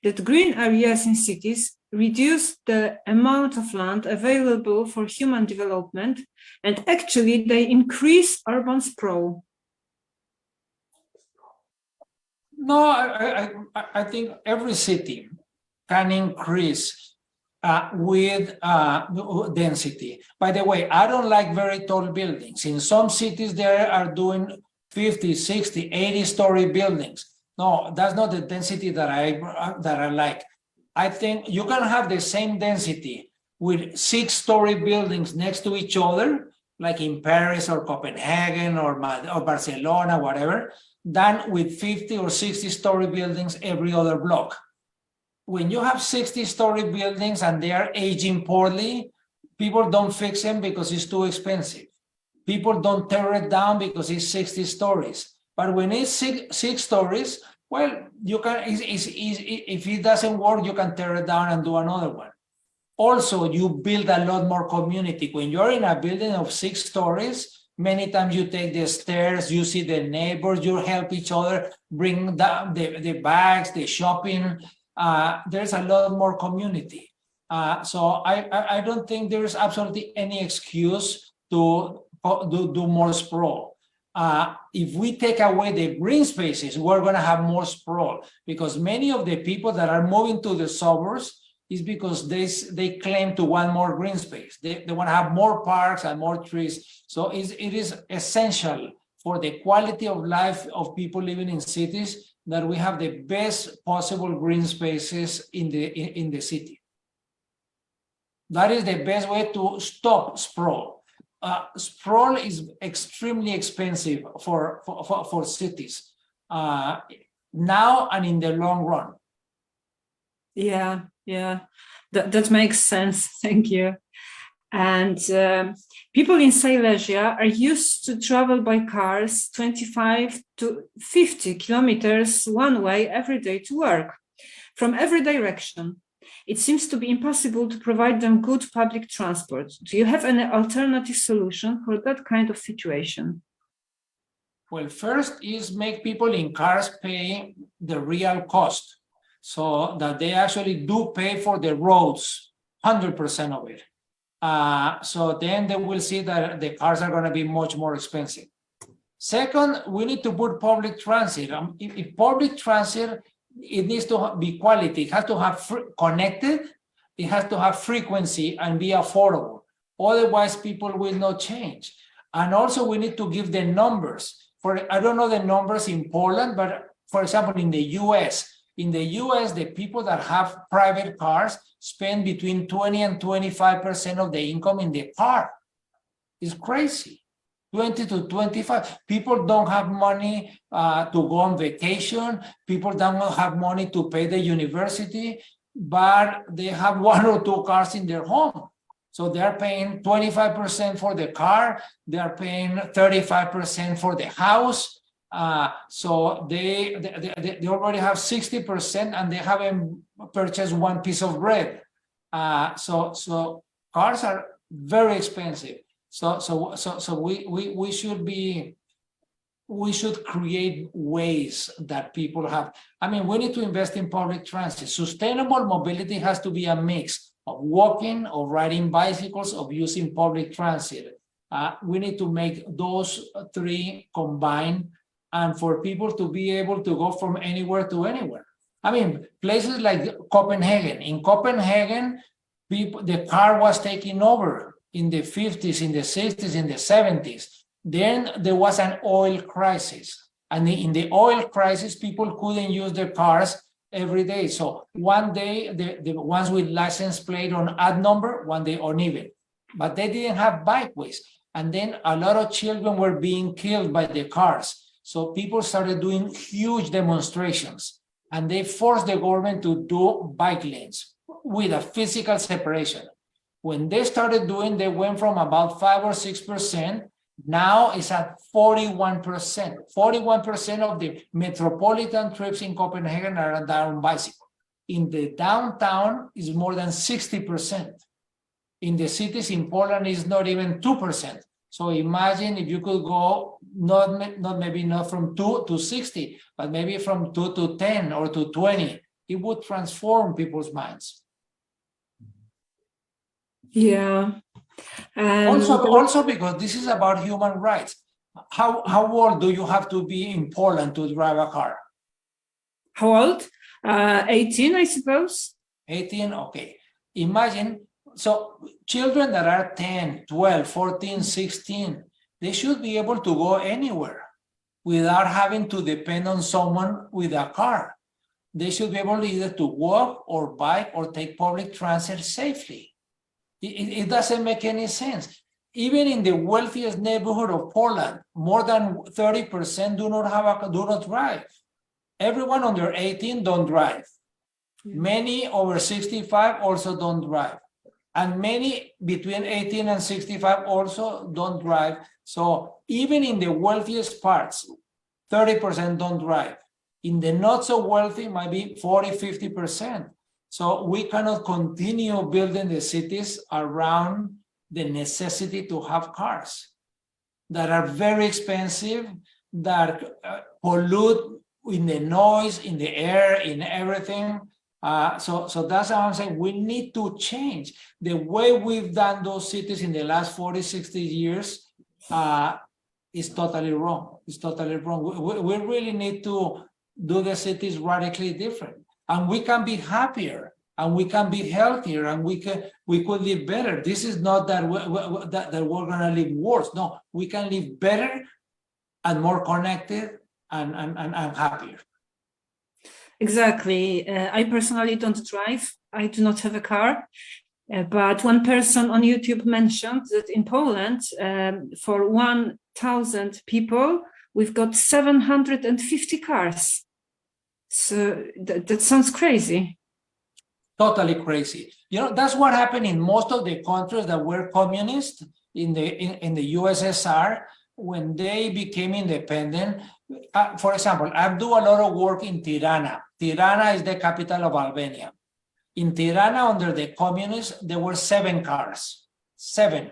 that green areas in cities reduce the amount of land available for human development, and actually they increase urban sprawl? No, I think every city can increase with density. By the way, I don't like very tall buildings. In some cities, they are doing 50, 60, 80-story buildings. No, that's not the density that I like. I think you can have the same density with 6-story buildings next to each other, like in Paris or Copenhagen or Barcelona, whatever, than with 50 or 60-story buildings every other block. When you have 60-story buildings and they are aging poorly, people don't fix them because it's too expensive. People don't tear it down because it's 60 stories. But when it's six stories, well, you can, if it doesn't work, you can tear it down and do another one. Also, you build a lot more community. When you're in a building of 6 stories, many times you take the stairs, you see the neighbors, you help each other, bring down the bags, the shopping. There's a lot more community. So I don't think there's absolutely any excuse to do more sprawl. If we take away the green spaces, we're going to have more sprawl, because many of the people that are moving to the suburbs is because they claim to want more green space. They want to have more parks and more trees. So it is essential for the quality of life of people living in cities that we have the best possible green spaces in the city. That is the best way to stop sprawl. Sprawl is extremely expensive for cities now and in the long run. Yeah, that makes sense. Thank you. And people in Silesia are used to travel by cars 25 to 50 kilometers one way every day to work from every direction. It seems to be impossible to provide them good public transport. Do you have any alternative solution for that kind of situation? Well, first is make people in cars pay the real cost, so that they actually do pay for the roads, 100% of it. So then they will see that the cars are going to be much more expensive. Second, we need to put public transit. If public transit, it needs to be quality. It has to have connected. It has to have frequency and be affordable. Otherwise, people will not change. And also, we need to give the numbers. I don't know the numbers in Poland, but for example, in the US, the people that have private cars spend between 20 and 25% of the income in the car. It's crazy. 20 to 25. People don't have money to go on vacation. People don't have money to pay the university, but they have 1 or 2 cars in their home. So they're paying 25% for the car. They're paying 35% for the house. So they already have 60% and they haven't purchased 1 piece of bread. So cars are very expensive. So we should create ways that people have. I mean, we need to invest in public transit. Sustainable mobility has to be a mix of walking, of riding bicycles, of using public transit. We need to make those three combined, and for people to be able to go from anywhere to anywhere. I mean, places like Copenhagen. In Copenhagen, the car was taking over in the 50s, in the 60s, in the 70s. Then there was an oil crisis. And in the oil crisis, people couldn't use their cars every day. So one day, the ones with license plate on odd number, one day uneven. But they didn't have bikeways. And then a lot of children were being killed by the cars. So people started doing huge demonstrations. And they forced the government to do bike lanes with a physical separation. When they started doing, they went from about 5 or 6%. Now it's at 41%. 41% of the metropolitan trips in Copenhagen are on bicycle. In the downtown is more than 60%. In the cities in Poland is not even 2%. So imagine if you could go maybe not from 2 to 60, but maybe from 2 to 10 or to 20. It would transform people's minds. Yeah. Also because this is about human rights. How old do you have to be in Poland to drive a car? How old? 18, I suppose. 18, okay. Imagine, so children that are 10, 12, 14, 16, they should be able to go anywhere without having to depend on someone with a car. They should be able either to walk or bike or take public transit safely. It doesn't make any sense. Even in the wealthiest neighborhood of Poland, more than 30% do not drive. Everyone under 18 don't drive. Many over 65 also don't drive. And many between 18 and 65 also don't drive. So even in the wealthiest parts, 30% don't drive. In the not so wealthy, might be 40, 50%. So we cannot continue building the cities around the necessity to have cars that are very expensive, that pollute in the noise, in the air, in everything. So that's how I'm saying we need to change. The way we've done those cities in the last 40, 60 years is totally wrong. It's totally wrong. We really need to do the cities radically different. And we can be happier, and we can be healthier, and we could live better. This is not that we're gonna live worse. No, we can live better and more connected and happier. Exactly. I personally don't drive. I do not have a car. But one person on YouTube mentioned that in Poland, for 1,000 people, we've got 750 cars. So that sounds crazy. Totally crazy. You know, that's what happened in most of the countries that were communist in the USSR when they became independent. For example, I do a lot of work in Tirana. Tirana is the capital of Albania. In Tirana, under the communists, there were 7 cars. 7.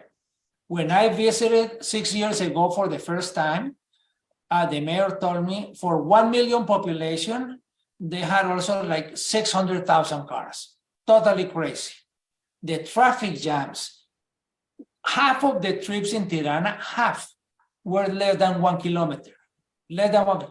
When I visited 6 years ago for the first time, the mayor told me for 1 million population, they had also like 600,000 cars. Totally crazy. The traffic jams, half of the trips in Tirana, half were less than 1 kilometer. Less than 1,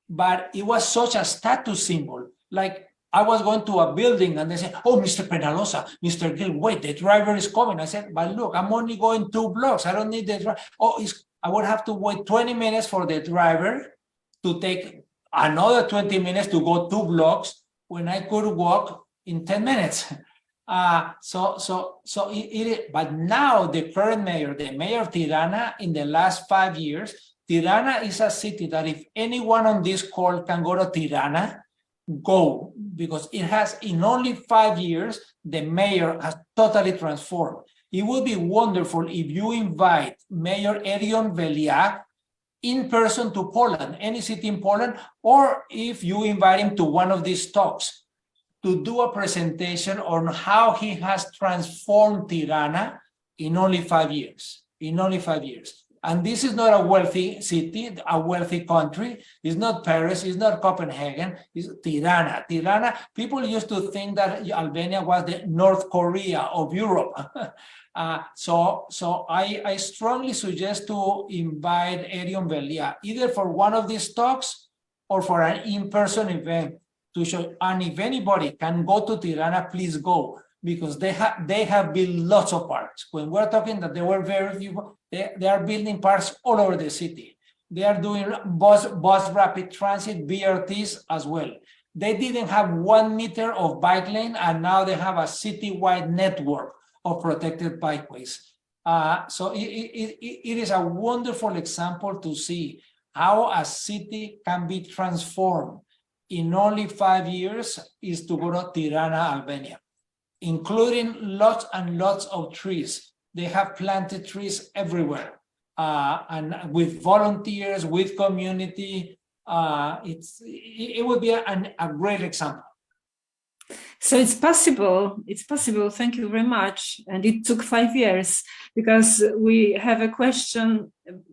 but it was such a status symbol. Like I was going to a building and they said, "Oh, Mr. Peñalosa, Mr. Gil, wait, the driver is coming." I said, "But look, I'm only going 2 blocks. I don't need the driver." "Oh, I would have to wait 20 minutes for the driver to take another 20 minutes to go 2 blocks when I could walk in 10 minutes. But now the current mayor, the mayor of Tirana, in the last 5 years, Tirana is a city that if anyone on this call can go to Tirana, go, because it has, in only 5 years, the mayor has totally transformed. It would be wonderful if you invite Mayor Erion Veliak in person to Poland, any city in Poland, or if you invite him to one of these talks to do a presentation on how he has transformed Tirana in only 5 years. in only 5 years. And this is not a wealthy city, a wealthy country. It's not Paris, it's not Copenhagen, it's Tirana. Tirana, people used to think that Albania was the North Korea of Europe. So I strongly suggest to invite Erion Velia, either for one of these talks or for an in-person event to show. And if anybody can go to Tirana, please go, because they have built lots of parks. When we're talking that there were very few, they are building parks all over the city. They are doing bus rapid transit, BRTs as well. They didn't have 1 meter of bike lane, and now they have a citywide network of protected bikeways. So it is a wonderful example to see how a city can be transformed in only 5 years is to go to Tirana, Albania, including lots and lots of trees. They have planted trees everywhere, and with volunteers, with community. It would be a great example. So it's possible. Thank you very much. And it took 5 years, because we have a question,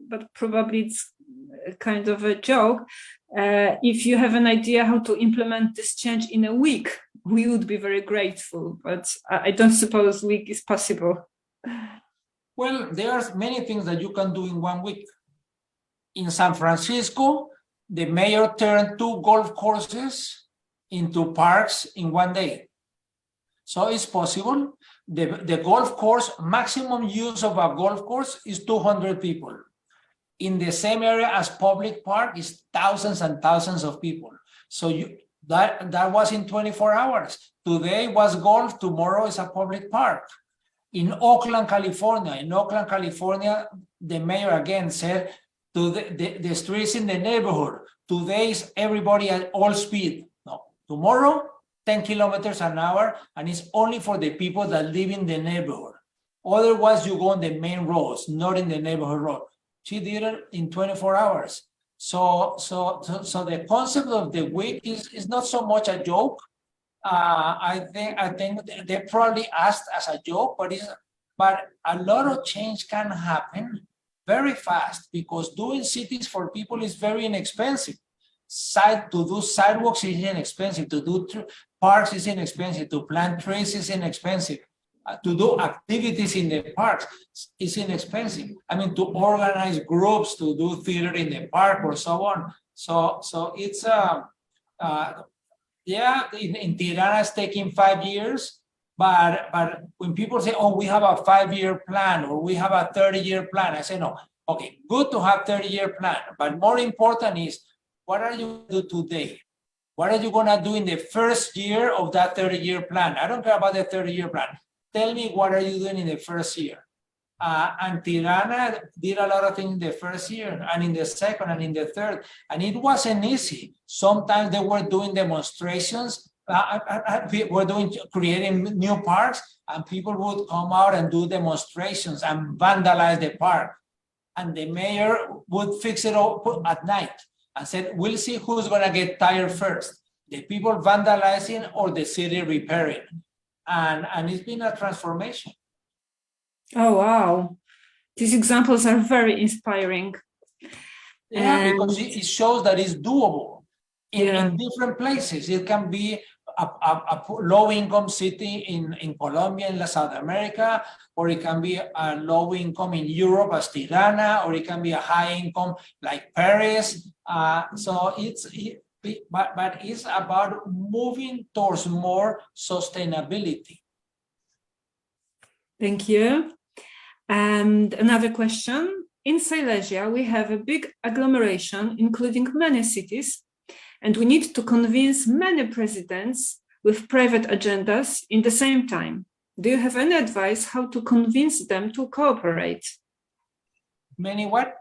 but probably it's kind of a joke. If you have an idea how to implement this change in a week, we would be very grateful, but I don't suppose a week is possible. Well, there are many things that you can do in 1 week. In San Francisco, the mayor turned 2 golf courses into parks in 1 day. So it's possible. The golf course, maximum use of a golf course is 200 people. In the same area as public park is thousands and thousands of people. So that was in 24 hours. Today was golf, tomorrow is a public park. In Oakland, California, the mayor again said to the streets in the neighborhood, today is everybody at all speed. No, tomorrow, 10 kilometers an hour, and it's only for the people that live in the neighborhood. Otherwise, you go on the main roads, not in the neighborhood road. She did it in 24 hours. So the concept of the week is not so much a joke. I think they probably asked as a joke, but a lot of change can happen very fast, because doing cities for people is very inexpensive. To do sidewalks is inexpensive. To do parks is inexpensive. To plant trees is inexpensive. To do activities in the parks is inexpensive. I mean, to organize groups, to do theater in the park or so on. So it's in Tirana it's taking 5 years, but when people say, oh, we have a 5-year plan or we have a 30-year plan, I say, no, okay, good to have 30-year plan, but more important is, what are you going to do today? What are you going to do in the first year of that 30-year plan? I don't care about the 30-year plan. Tell me, what are you doing in the first year? And Tirana did a lot of things in the first year, and in the second, and in the third, and it wasn't easy. Sometimes they were doing demonstrations, creating new parks, and people would come out and do demonstrations and vandalize the park. And the mayor would fix it up at night and said, we'll see who's going to get tired first, the people vandalizing or the city repairing. And it's been a transformation. Oh, wow. These examples are very inspiring. Yeah, because it shows that it's doable in different places. It can be a low-income city in Colombia, in South America, or it can be a low-income in Europe as Tirana, or it can be a high-income like Paris. So but it's about moving towards more sustainability. Thank you. And another question. In Silesia, we have a big agglomeration, including many cities, and we need to convince many presidents with private agendas in the same time. Do you have any advice how to convince them to cooperate? Many what?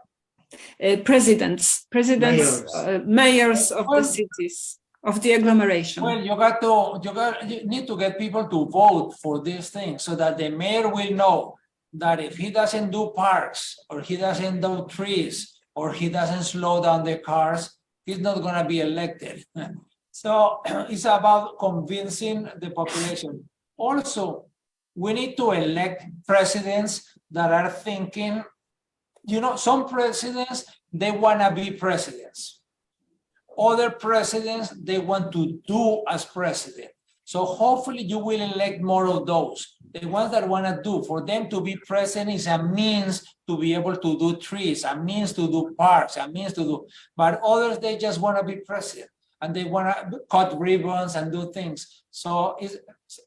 Presidents, mayors of the cities, of the agglomeration. Well, you need to get people to vote for these things so that the mayor will know that if he doesn't do parks, or he doesn't do trees, or he doesn't slow down the cars, he's not going to be elected. So it's about convincing the population. Also, we need to elect presidents that are thinking you know, some presidents, they want to be presidents. Other presidents, they want to do as president. So hopefully you will elect more of those. The ones that want to do, for them to be president is a means to be able to do trees, a means to do parks, a means to do, but others, they just want to be president and they want to cut ribbons and do things. So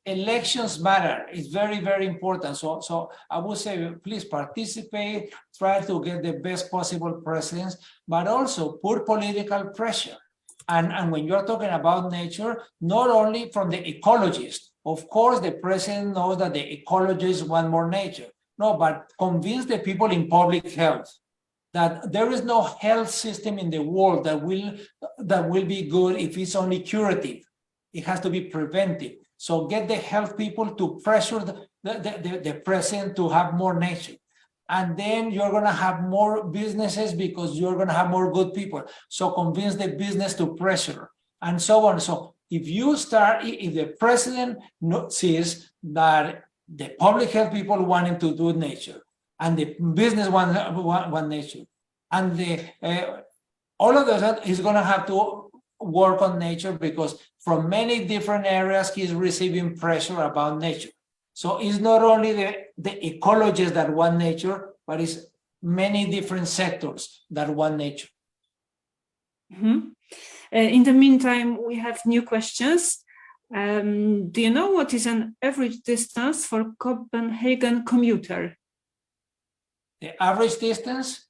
elections matter. It's very, very important. So I would say, please participate, try to get the best possible presidents, but also put political pressure. And when you're talking about nature, not only from the ecologists, of course, the president knows that the ecologists want more nature. No, but convince the people in public health that there is no health system in the world that will be good if it's only curative. It has to be preventive. So get the health people to pressure the president to have more nature. And then you're going to have more businesses because you're going to have more good people. So convince the business to pressure and so on. So if the president sees that the public health people want him to do nature and the business want nature, and all of that, he's going to have to work on nature because from many different areas, he's receiving pressure about nature. So it's not only the ecologists that want nature, but it's many different sectors that want nature. Mm-hmm. In the meantime, we have new questions. Do you know what is an average distance for Copenhagen commuter? The average distance?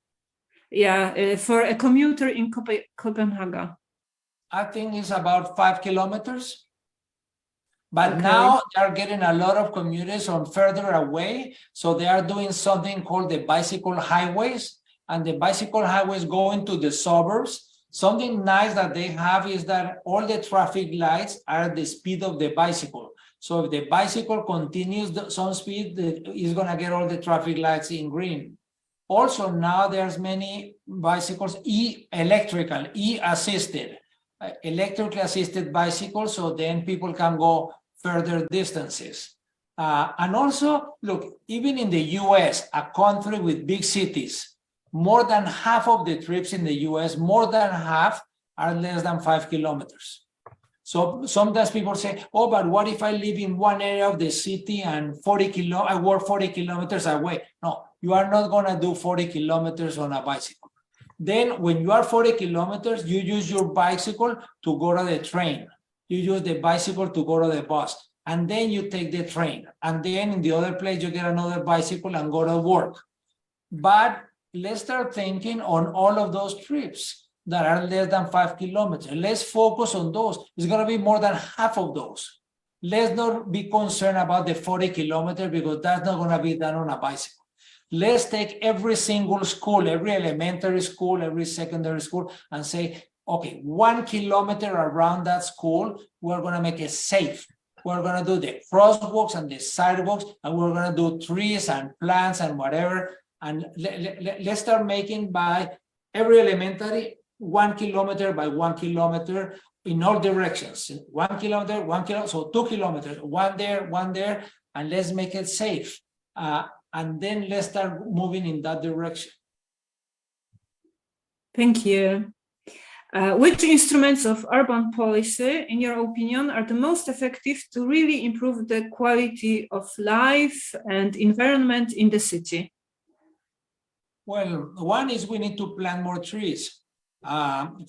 Yeah, for a commuter in Copenhagen. I think it's about 5 kilometers. But Okay. now they're getting a lot of commuters from further away. So they are doing something called the bicycle highways, and the bicycle highways go into the suburbs. Something nice that they have is that all the traffic lights are at the speed of the bicycle. So if the bicycle continues some speed, it's going to get all the traffic lights in green. Also, now there's many bicycles, electrically assisted bicycles. So then people can go further distances. And also, look, even in the US, a country with big cities, more than half of the trips in the US, more than half are less than 5 kilometers. So sometimes people say, oh, but what if I live in one area of the city and I work 40 kilometers away? No, you are not going to do 40 kilometers on a bicycle. Then when you are 40 kilometers, you use your bicycle to go to the train. You use the bicycle to go to the bus. And then you take the train. And then in the other place, you get another bicycle and go to work. But let's start thinking on all of those trips that are less than 5 kilometers. Let's focus on those. It's going to be more than half of those. Let's not be concerned about the 40 kilometers because that's not going to be done on a bicycle. Let's take every single school, every elementary school, every secondary school, and say, okay, 1 kilometer around that school, we're going to make it safe. We're going to do the crosswalks and the sidewalks, and we're going to do trees and plants and whatever. And let's start making by every elementary 1 kilometer by 1 kilometer in all directions. 1 kilometer, 1 kilometer, so 2 kilometers, one there, and let's make it safe. And then let's start moving in that direction. Thank you. Which instruments of urban policy, in your opinion, are the most effective to really improve the quality of life and environment in the city? Well, one is we need to plant more trees.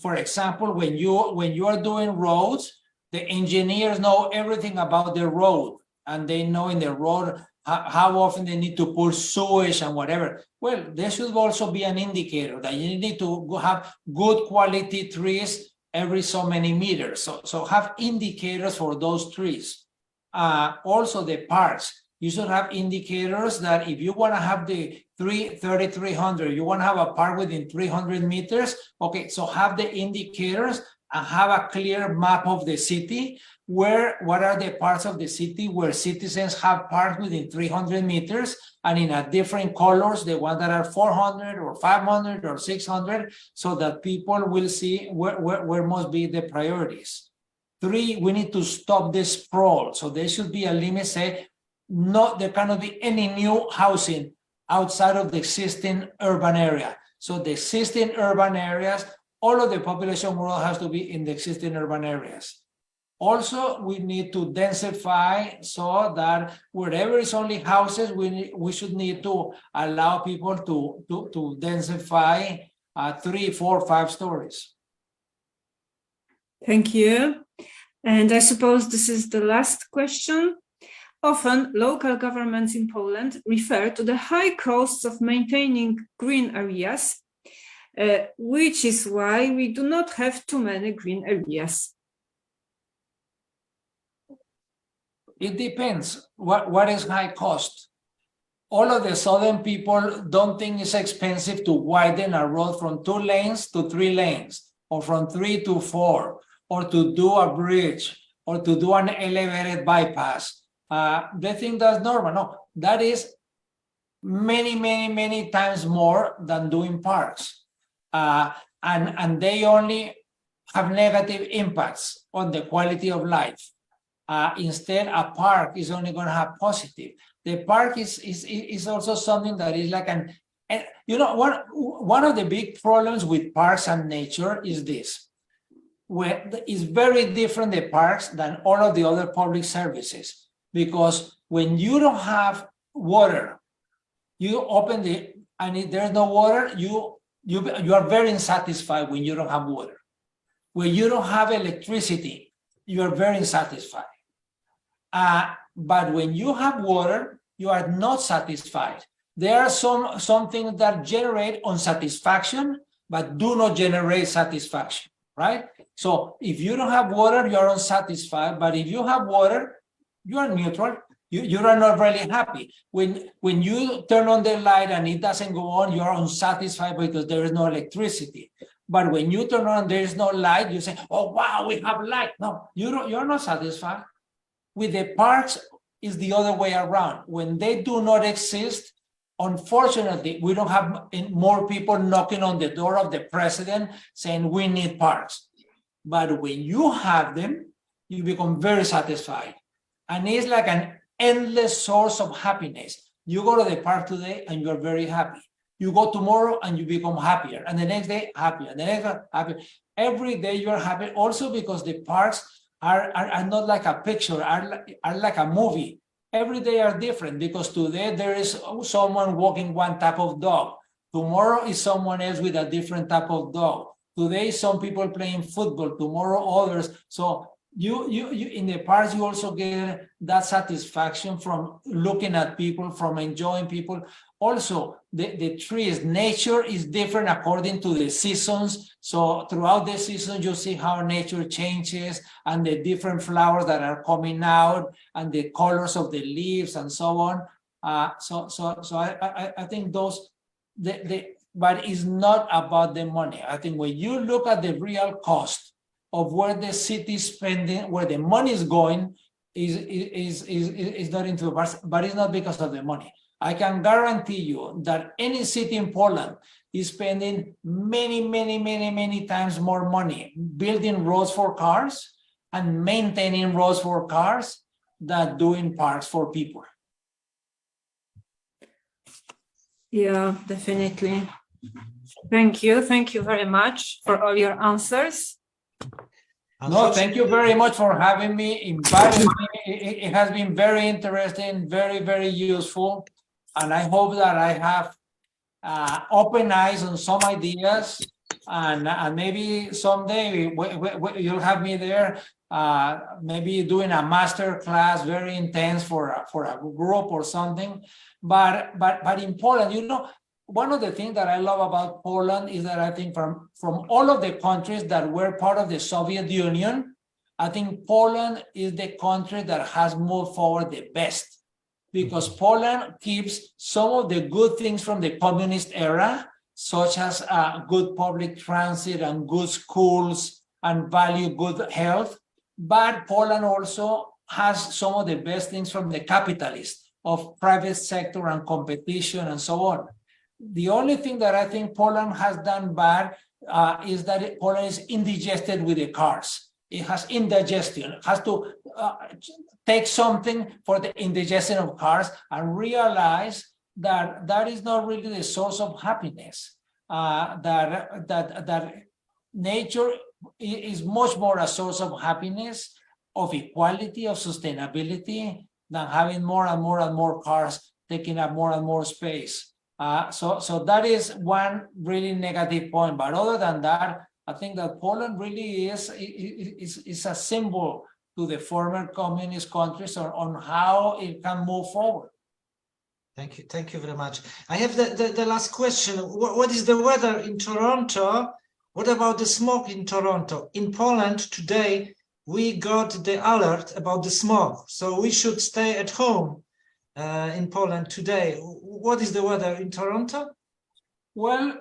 For example, when you are doing roads, the engineers know everything about the road, and they know in the road how often they need to put sewage and whatever. Well, there should also be an indicator that you need to have good quality trees every so many meters. So have indicators for those trees. Also the parks, you should have indicators that if you want to have the 300, you want to have a park within 300 meters. Okay, so have the indicators and have a clear map of the city what are the parts of the city where citizens have parks within 300 meters and in a different colors, the ones that are 400 or 500 or 600, so that people will see where must be the priorities. 3, we need to stop the sprawl. So there should be a limit, say, there cannot be any new housing outside of the existing urban area. So the existing urban areas, all of the population growth has to be in the existing urban areas. Also, we need to densify so that wherever is only houses, we should need to allow people to densify 3, 4, 5 stories. Thank you. And I suppose this is the last question. Often, local governments in Poland refer to the high costs of maintaining green areas, which is why we do not have too many green areas. It depends. What is high cost? All of the southern people don't think it's expensive to widen a road from 2 lanes to 3 lanes, or from 3 to 4, or to do a bridge, or to do an elevated bypass. They think that's normal. No, that is many times more than doing parks. And they only have negative impacts on the quality of life. Instead, a park is only going to have positive. The park is also something that is like one of the big problems with parks and nature is this. It's very different, the parks, than all of the other public services. Because when you don't have water, you open and if there's no water, you are very unsatisfied when you don't have water. When you don't have electricity, you are very unsatisfied. But when you have water, you are not satisfied. There are some things that generate unsatisfaction, but do not generate satisfaction, right? So if you don't have water, you are unsatisfied. But if you have water, you are neutral. You are not really happy. When you turn on the light and it doesn't go on, you are unsatisfied because there is no electricity. But when you turn on, there is no light, you say, oh, wow, we have light. No, you're not satisfied. With the parks, is the other way around. When they do not exist, unfortunately, we don't have more people knocking on the door of the president saying we need parks. But when you have them, you become very satisfied. And it's like an endless source of happiness. You go to the park today and you're very happy. You go tomorrow and you become happier. And the next day, happier. And the next day, happier. Every day you're happy. Also because the parks are not like a picture, are like a movie. Every day are different because today there is someone walking one type of dog. Tomorrow is someone else with a different type of dog. Today, some people playing football, tomorrow others. So you in the parks, you also get that satisfaction from looking at people, from enjoying people. Also, the trees, nature is different according to the seasons. So throughout the season, you see how nature changes and the different flowers that are coming out and the colors of the leaves and so on. So I think those, but it's not about the money. I think when you look at the real cost of where the city is spending, where the money is going, is not into the parks, but it's not because of the money. I can guarantee you that any city in Poland is spending many times more money building roads for cars and maintaining roads for cars than doing parks for people. Yeah, definitely. Thank you. Thank you very much for all your answers. No, thank you very much for having me, inviting me. It has been very interesting, very useful. And I hope that I have open eyes on some ideas, and maybe someday you'll have me there, maybe doing a master class, very intense for a group or something. But in Poland, you know, one of the things that I love about Poland is that I think from all of the countries that were part of the Soviet Union, I think Poland is the country that has moved forward the best. Because Poland keeps some of the good things from the communist era, such as good public transit and good schools and value good health. But Poland also has some of the best things from the capitalist of private sector and competition and so on. The only thing that I think Poland has done bad is that Poland is indigested with the cars. It has indigestion. It has to take something for the indigestion of cars and realize that is not really the source of happiness. That nature is much more a source of happiness, of equality, of sustainability, than having more and more and more cars taking up more and more space. So that is one really negative point. But other than that, I think that Poland really is a symbol to the former communist countries on how it can move forward. Thank you very much. I have the last question. What is the weather in Toronto? What about the smoke in Toronto? In Poland today, we got the alert about the smoke, so we should stay at home in Poland today. What is the weather in Toronto? Well,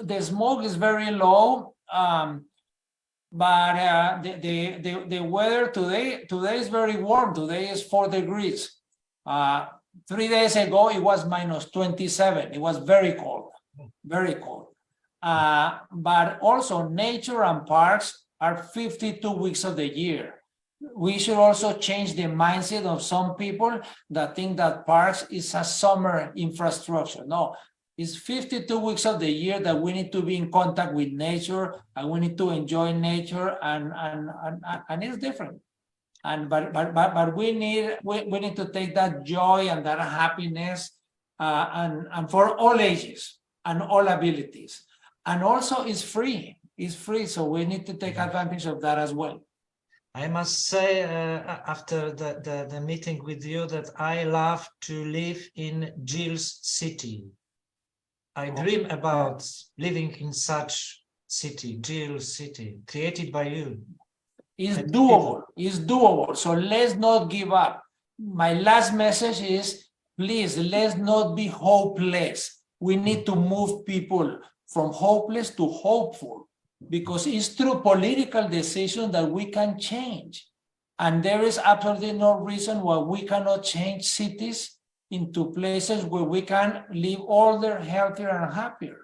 the smoke is very low, but the weather today is very warm. Today is 4 degrees. 3 days ago, it was -27. It was very cold, very cold. But also nature and parks are 52 weeks of the year. We should also change the mindset of some people that think that parks is a summer infrastructure. No, it's 52 weeks of the year that we need to be in contact with nature, and we need to enjoy nature, and it's different. But we need to take that joy and that happiness and for all ages and all abilities. And also it's free. It's free, so we need to take advantage of that as well. I must say, after the meeting with you, that I love to live in Gil's city. I dream about living in such city, Gil's city, created by you. It's doable. It's doable. So let's not give up. My last message is, please, let's not be hopeless. We need to move people from hopeless to hopeful, because it's through political decision that we can change. And there is absolutely no reason why we cannot change cities into places where we can live older, healthier, and happier.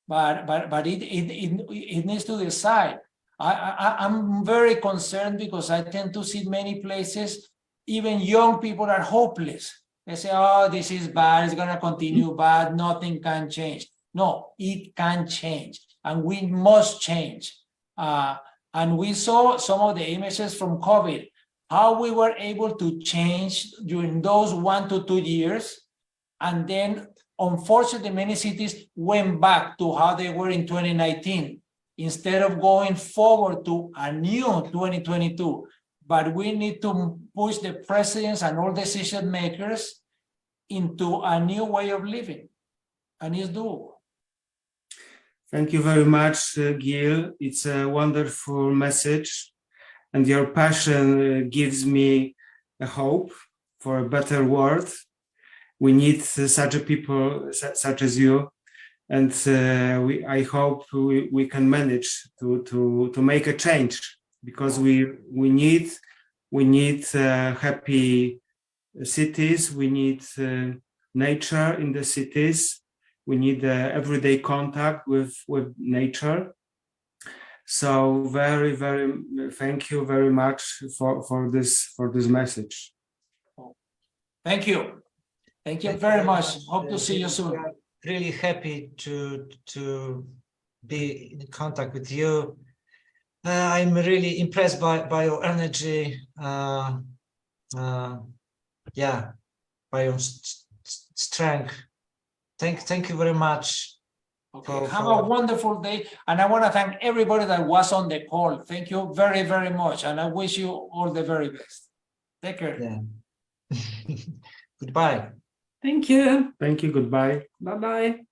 But it needs to decide. I'm very concerned because I tend to see many places, even young people are hopeless. They say, oh, this is bad, it's gonna continue bad, nothing can change. No, it can change, and we must change. And we saw some of the images from COVID, how we were able to change during those 1 to 2 years. And then, unfortunately, many cities went back to how they were in 2019, instead of going forward to a new 2022. But we need to push the presidents and all decision makers into a new way of living, and it's doable. Thank you very much, Gil. It's a wonderful message, and your passion gives me a hope for a better world. We need such a people, such as you, and I hope we can manage to make a change, because we need happy cities. We need nature in the cities. We need everyday contact with nature. So very, very thank you very much for this message. Thank you. Thank you very much. Hope to see you soon. Really happy to be in contact with you. I'm really impressed by your energy. Yeah, by your strength. Thank you very much. Okay. Have a wonderful day, and I want to thank everybody that was on the call. Thank you very, very much, and I wish you all the very best. Take care. Yeah. Goodbye. Thank you. Thank you. Goodbye. Bye-bye.